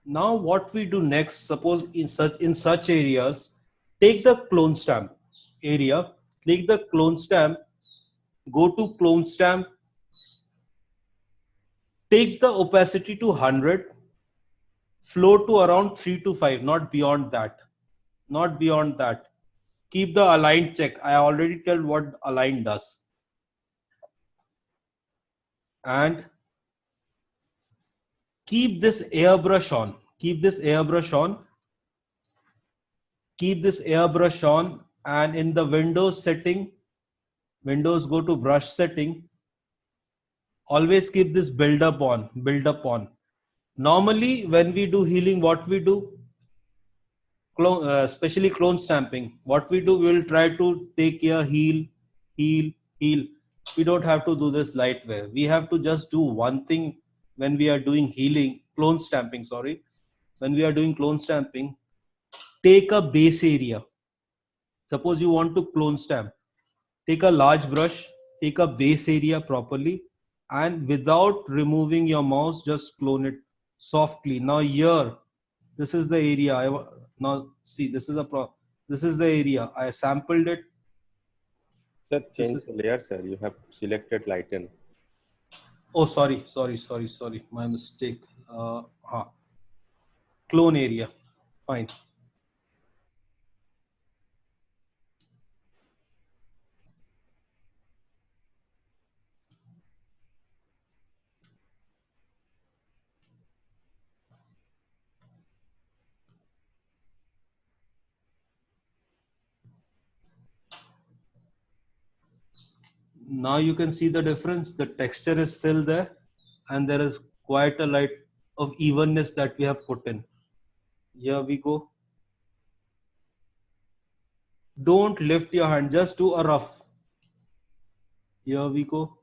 Now what we do next, suppose in such areas, take the clone stamp area, click the clone stamp, go to clone stamp, take the opacity to 100, flow to around 3 to 5, not beyond that. Not beyond that. Keep the align check. I already tell what align does. And keep this airbrush on. Keep this airbrush on. Keep this airbrush on, and in the Windows setting, Windows, go to brush setting. Always keep this build up on. Normally, when we do healing, what we do, especially clone stamping, what we do, we will try to take care, heal. We don't have to do this light way. We have to just do one thing when we are doing healing, clone stamping, sorry. When we are doing clone stamping, take a base area. Suppose you want to clone stamp. Take a large brush, take a base area properly, and without removing your mouse, just clone it softly. Now here, this is the area. Now see, this is the area. I sampled it. Sir, change the layer, sir. You have selected lighten. Oh, sorry. My mistake. Clone area. Fine. Now you can see the difference. The texture is still there, and there is quite a light of evenness that we have put in. Here we go. Don't lift your hand, just do a rough. Here we go.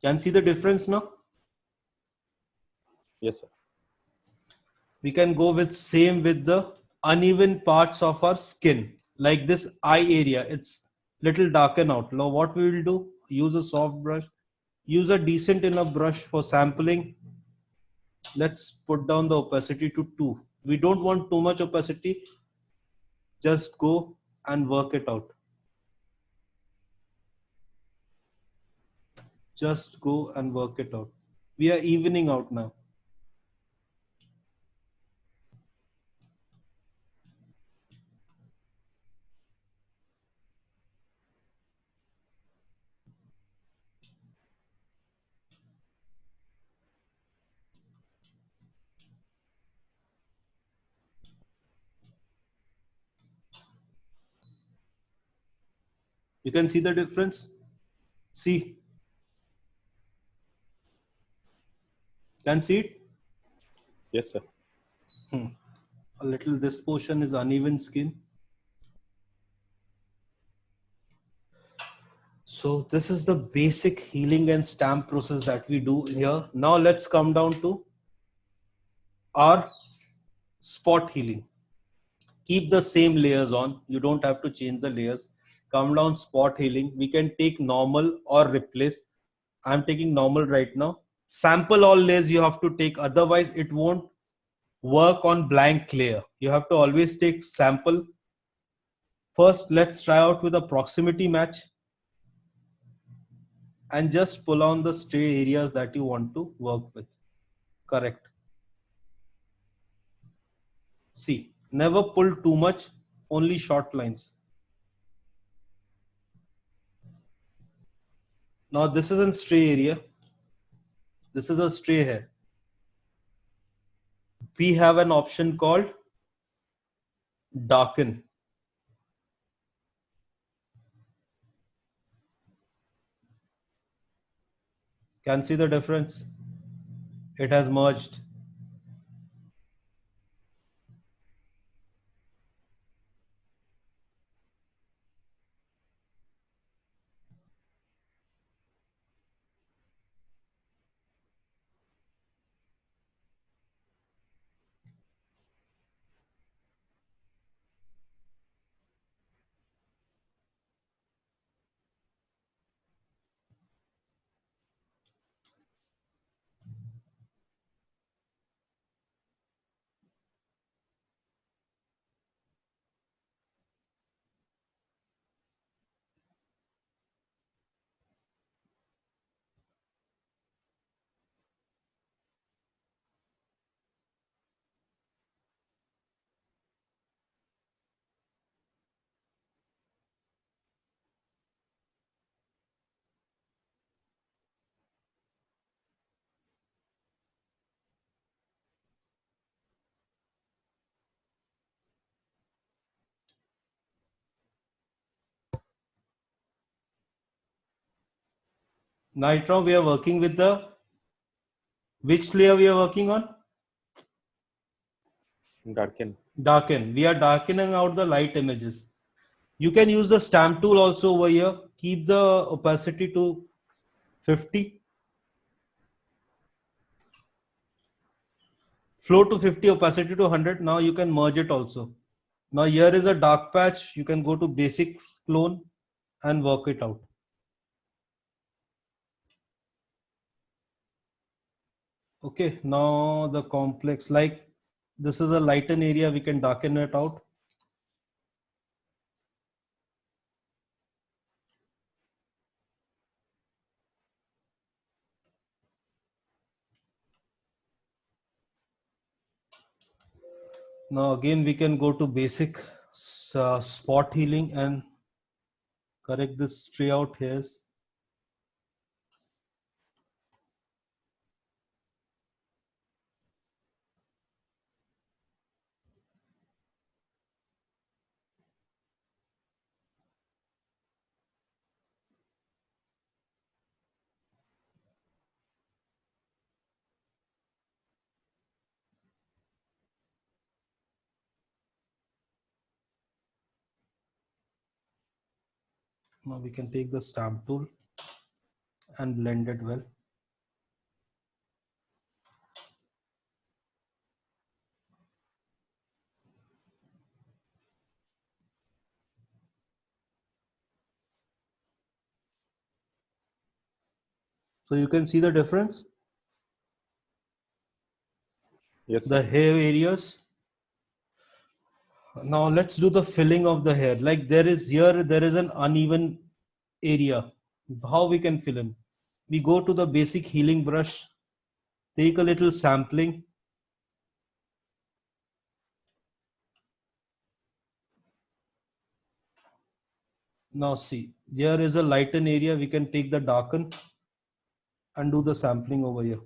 Can see the difference now? Yes, sir. We can go with same with the uneven parts of our skin, like this eye area. It's little darken out. Now what we will do, use a soft brush, use a decent enough brush for sampling. Let's put down the opacity to 2. We don't want too much opacity. Just go and work it out. Just go and work it out. We are evening out now. You can see the difference. See, can see it. Yes, sir. A little, this portion is uneven skin. So this is the basic healing and stamp process that we do here. Now let's come down to our spot healing. Keep the same layers on. You don't have to change the layers. Come down spot healing. We can take normal or replace. I'm taking normal right now. Sample all layers you have to take. Otherwise it won't work on blank layer. You have to always take sample. First, let's try out with a proximity match and just pull on the stray areas that you want to work with. Correct. See, never pull too much, only short lines. Now this is a stray area. This is a stray hair. We have an option called darken. Can see the difference? It has merged. Right now we are working with the, which layer we are working on? Darken. Darken. We are darkening out the light images. You can use the stamp tool also over here. Keep the opacity to 50. Flow to 50, opacity to 100. Now you can merge it also. Now here is a dark patch. You can go to basics clone and work it out. Okay, now the complex, like this is a lighten area, we can darken it out. Now again we can go to basic spot healing and correct this stray out hairs. Now we can take the stamp tool and blend it well. So you can see the difference. Yes, The sir. hair areas. Now let's do the filling of the hair. Like there is an uneven area. How we can fill in? We go to the basic healing brush, take a little sampling. Now see, there is a lighten area. We can take the darken and do the sampling over here.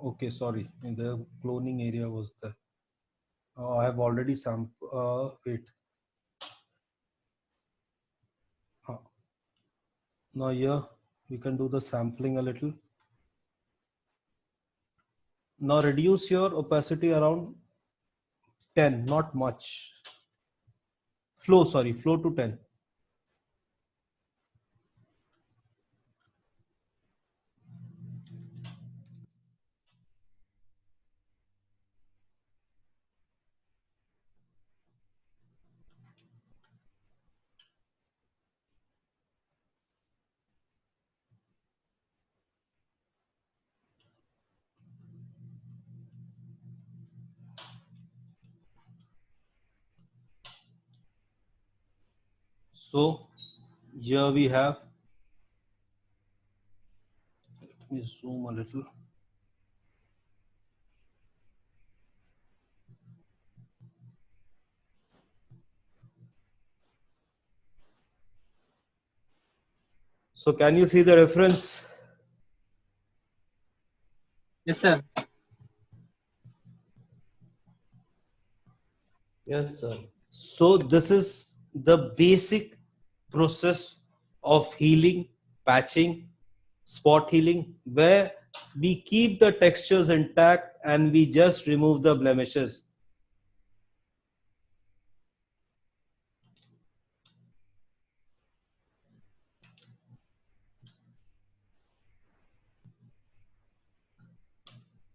Okay, sorry, the cloning area was there. I have already wait. Now here we can do the sampling a little. Now reduce your opacity around 10, not much. Flow to 10. So here we have, let me zoom a little. So can you see the reference? Yes, sir. Yes, sir. So this is the basic process of healing, patching, spot healing, where we keep the textures intact and we just remove the blemishes.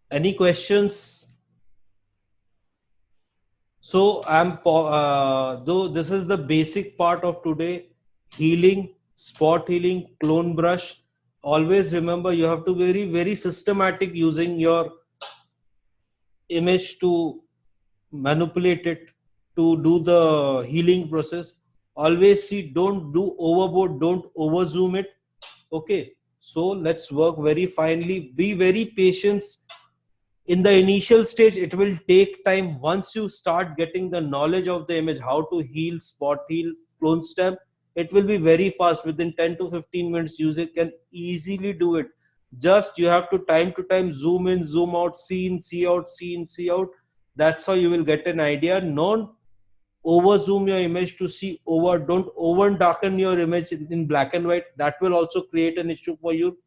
Any questions? So though this is the basic part of today, healing, spot healing, clone brush. Always remember you have to be very, very systematic using your image to manipulate it, to do the healing process. Always see, don't do overboard, don't over zoom it. Okay. So let's work very finely, be very patient. In the initial stage it will take time. Once you start getting the knowledge of the image, how to heal, spot heal, clone stamp, it will be very fast. Within 10 to 15 minutes user can easily do it. Just you have to time zoom in, zoom out, see in, see out, see in, see out. That's how you will get an idea. Don't over zoom your image to see over. Don't over darken your image in black and white. That will also create an issue for you.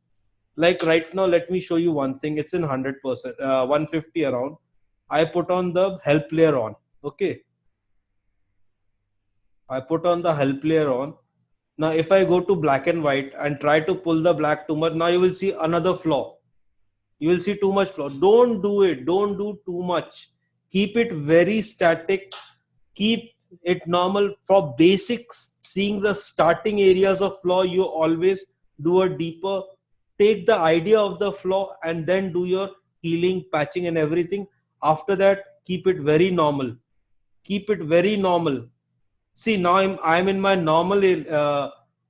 Like right now, let me show you one thing. It's in 100%, 150 around. I put on the help layer on. Okay. I put on the help layer on. Now, if I go to black and white and try to pull the black too much, now you will see another flaw. You will see too much flaw. Don't do it. Don't do too much. Keep it very static. Keep it normal. For basics, seeing the starting areas of flaw, you always do a deeper. Take the idea of the flaw and then do your healing, patching, and everything. After that, keep it very normal. Keep it very normal. See, now I'm in my normal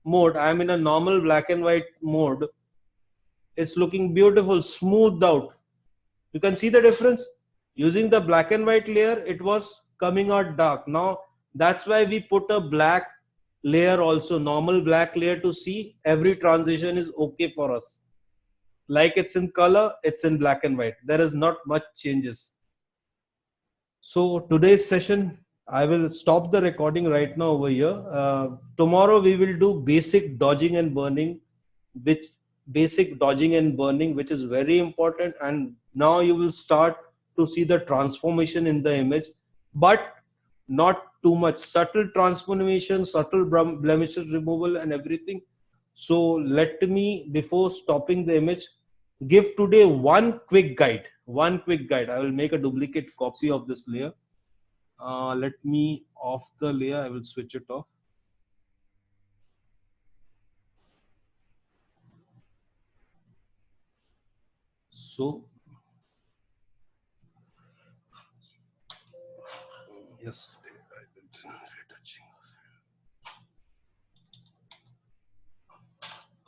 mode. I'm in a normal black and white mode. It's looking beautiful, smoothed out. You can see the difference. Using the black and white layer, it was coming out dark. Now that's why we put a black layer also, normal black layer, to see every transition is okay for us. Like it's in color, it's in black and white. There is not much changes. So today's session, I will stop the recording right now over here. Tomorrow we will do basic dodging and burning, which which is very important. And now you will start to see the transformation in the image, but not too much. Subtle transformation, subtle blemishes removal and everything. So let me, before stopping the image, give today one quick guide. I will make a duplicate copy of this layer. Let me off the layer. I will switch it off. So yesterday I did retouching.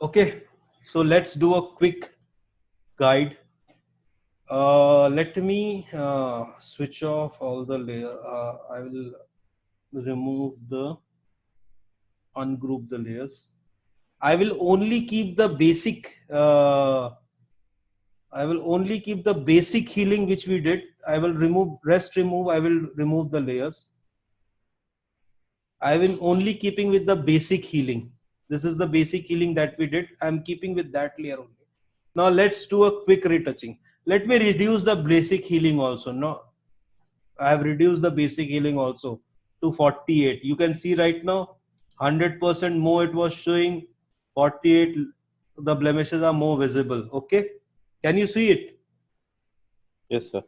Okay, so let's do a quick guide. Let me switch off all the layer. I will remove the ungroup the layers. I will only keep the basic. I will only keep the basic healing which we did. I will remove rest. Remove. I will remove the layers. I will only keeping with the basic healing. This is the basic healing that we did. I'm keeping with that layer only. Now let's do a quick retouching. Let me reduce the basic healing also. No, I have reduced the basic healing also to 48. You can see right now 100% more it was showing. 48, the blemishes are more visible. Okay, can you see it? Yes, sir.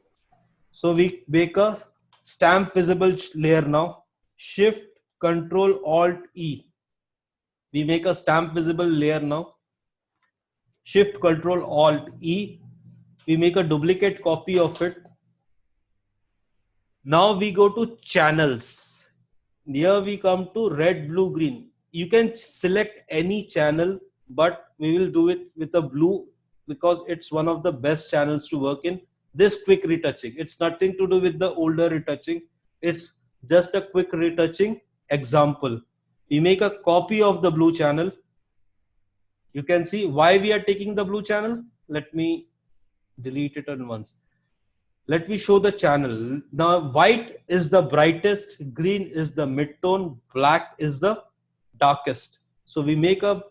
So we make a stamp visible layer now. Shift Control Alt E. We make a stamp visible layer now. Shift Control Alt E. We make a duplicate copy of it. Now we go to channels. Here we come to red, blue, green. You can select any channel, but we will do it with a blue because it's one of the best channels to work in. This quick retouching, it's nothing to do with the older retouching. It's just a quick retouching example. We make a copy of the blue channel. You can see why we are taking the blue channel. Let me delete it at once. Let me show the channel. Now white is the brightest, green is the mid-tone, black is the darkest. So we make a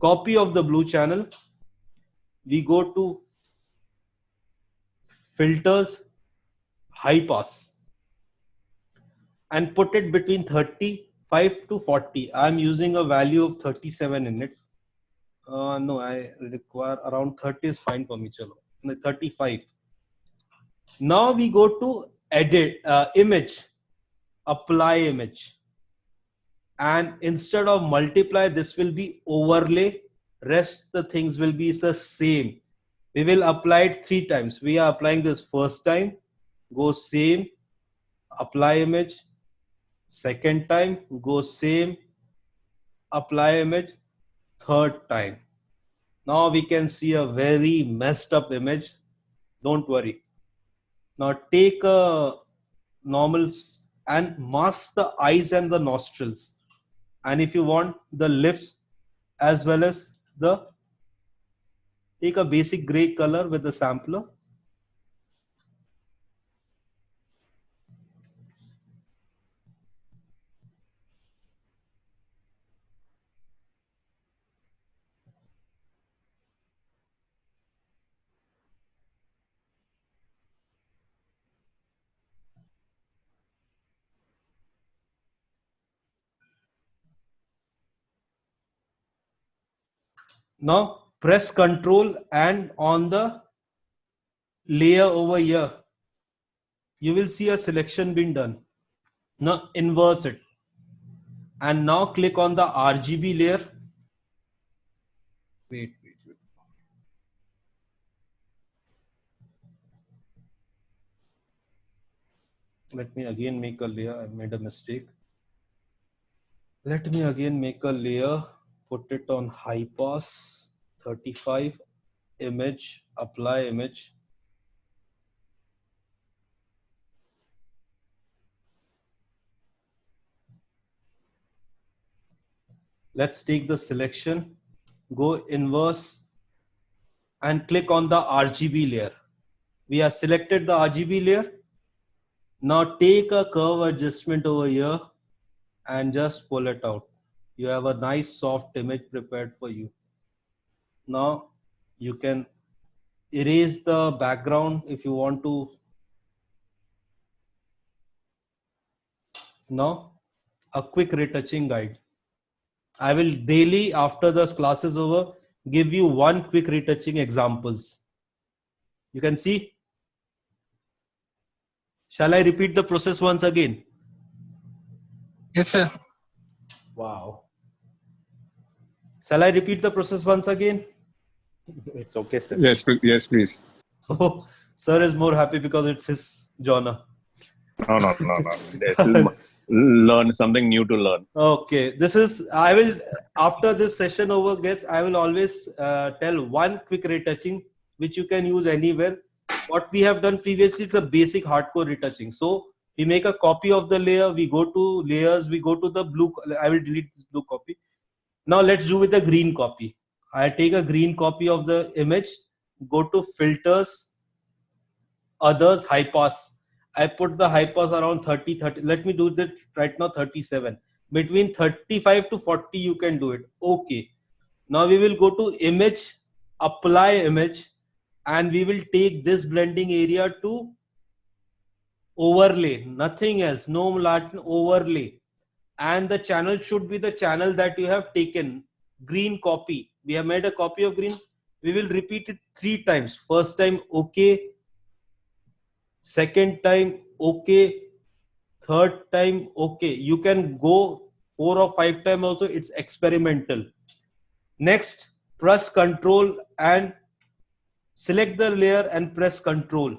copy of the blue channel. We go to filters, high pass, and put it between 35 to 40. I'm using a value of 37 in it. No, I require around 30 is fine for me. Chalo. 35. Now we go to edit image, apply image, and instead of multiply, this will be overlay. Rest the things will be the same. We will apply it 3 times. We are applying this first time, go same, apply image. Second time, go same, apply image. Third time. Now we can see a very messed up image. Don't worry. Now take a normal and mask the eyes and the nostrils. And if you want the lips as well as the, take a basic gray color with the sampler. Now press Control and on the layer over here, you will see a selection being done. Now inverse it. And now click on the RGB layer. Wait. Let me again make a layer. I made a mistake. Let me again make a layer. Put it on high pass, 35, image, apply image. Let's take the selection, go inverse and click on the RGB layer. We have selected the RGB layer. Now take a curve adjustment over here and just pull it out. You have a nice soft image prepared for you. Now you can erase the background if you want to. Now a quick retouching guide. I will daily after the class is over give you one quick retouching examples. You can see. Shall I repeat the process once again? Yes, sir. Wow. Shall I repeat the process once again? It's okay, sir. Yes, yes, please. So sir is more happy because it's his genre. No. They still learn something new to learn. Okay, this is, I will, after this session over gets, I will always tell one quick retouching which you can use anywhere. What we have done previously is a basic hardcore retouching. So we make a copy of the layer, we go to layers, we go to the blue, I will delete this blue copy. Now let's do with a green copy. I take a green copy of the image, go to filters, others, high pass. I put the high pass around 30. Let me do that right now, 37. Between 35 to 40, you can do it. Okay. Now we will go to image, apply image, and we will take this blending area to overlay, nothing else, no Latin, overlay. And the channel should be the channel that you have taken. Green copy. We have made a copy of green. We will repeat it 3 times. First time, okay. Second time, okay. Third time, okay. You can go 4 or 5 times also. It's experimental. Next, press Control and select the layer and press Control.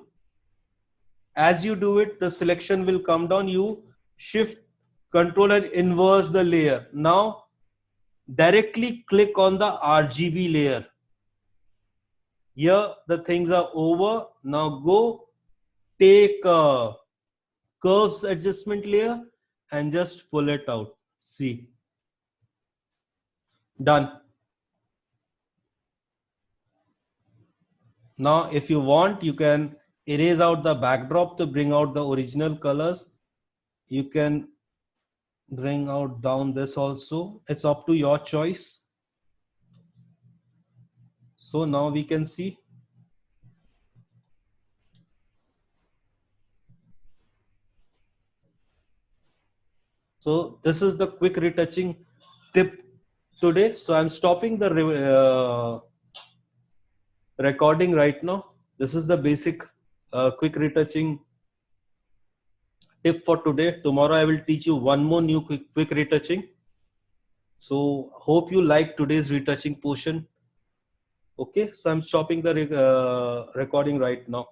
As you do it, the selection will come down. You shift Control and inverse the layer. Now, directly click on the RGB layer. Here, the things are over. Now go take a curves adjustment layer and just pull it out. See. Done. Now, if you want, you can erase out the backdrop to bring out the original colors. You can bring out down this also. It's up to your choice. So now we can see. So this is the quick retouching tip today. So I'm stopping the recording right now. This is the basic quick retouching tip for today. Tomorrow I will teach you one more new quick retouching. So hope you like today's retouching portion. Okay, so I'm stopping the recording right now.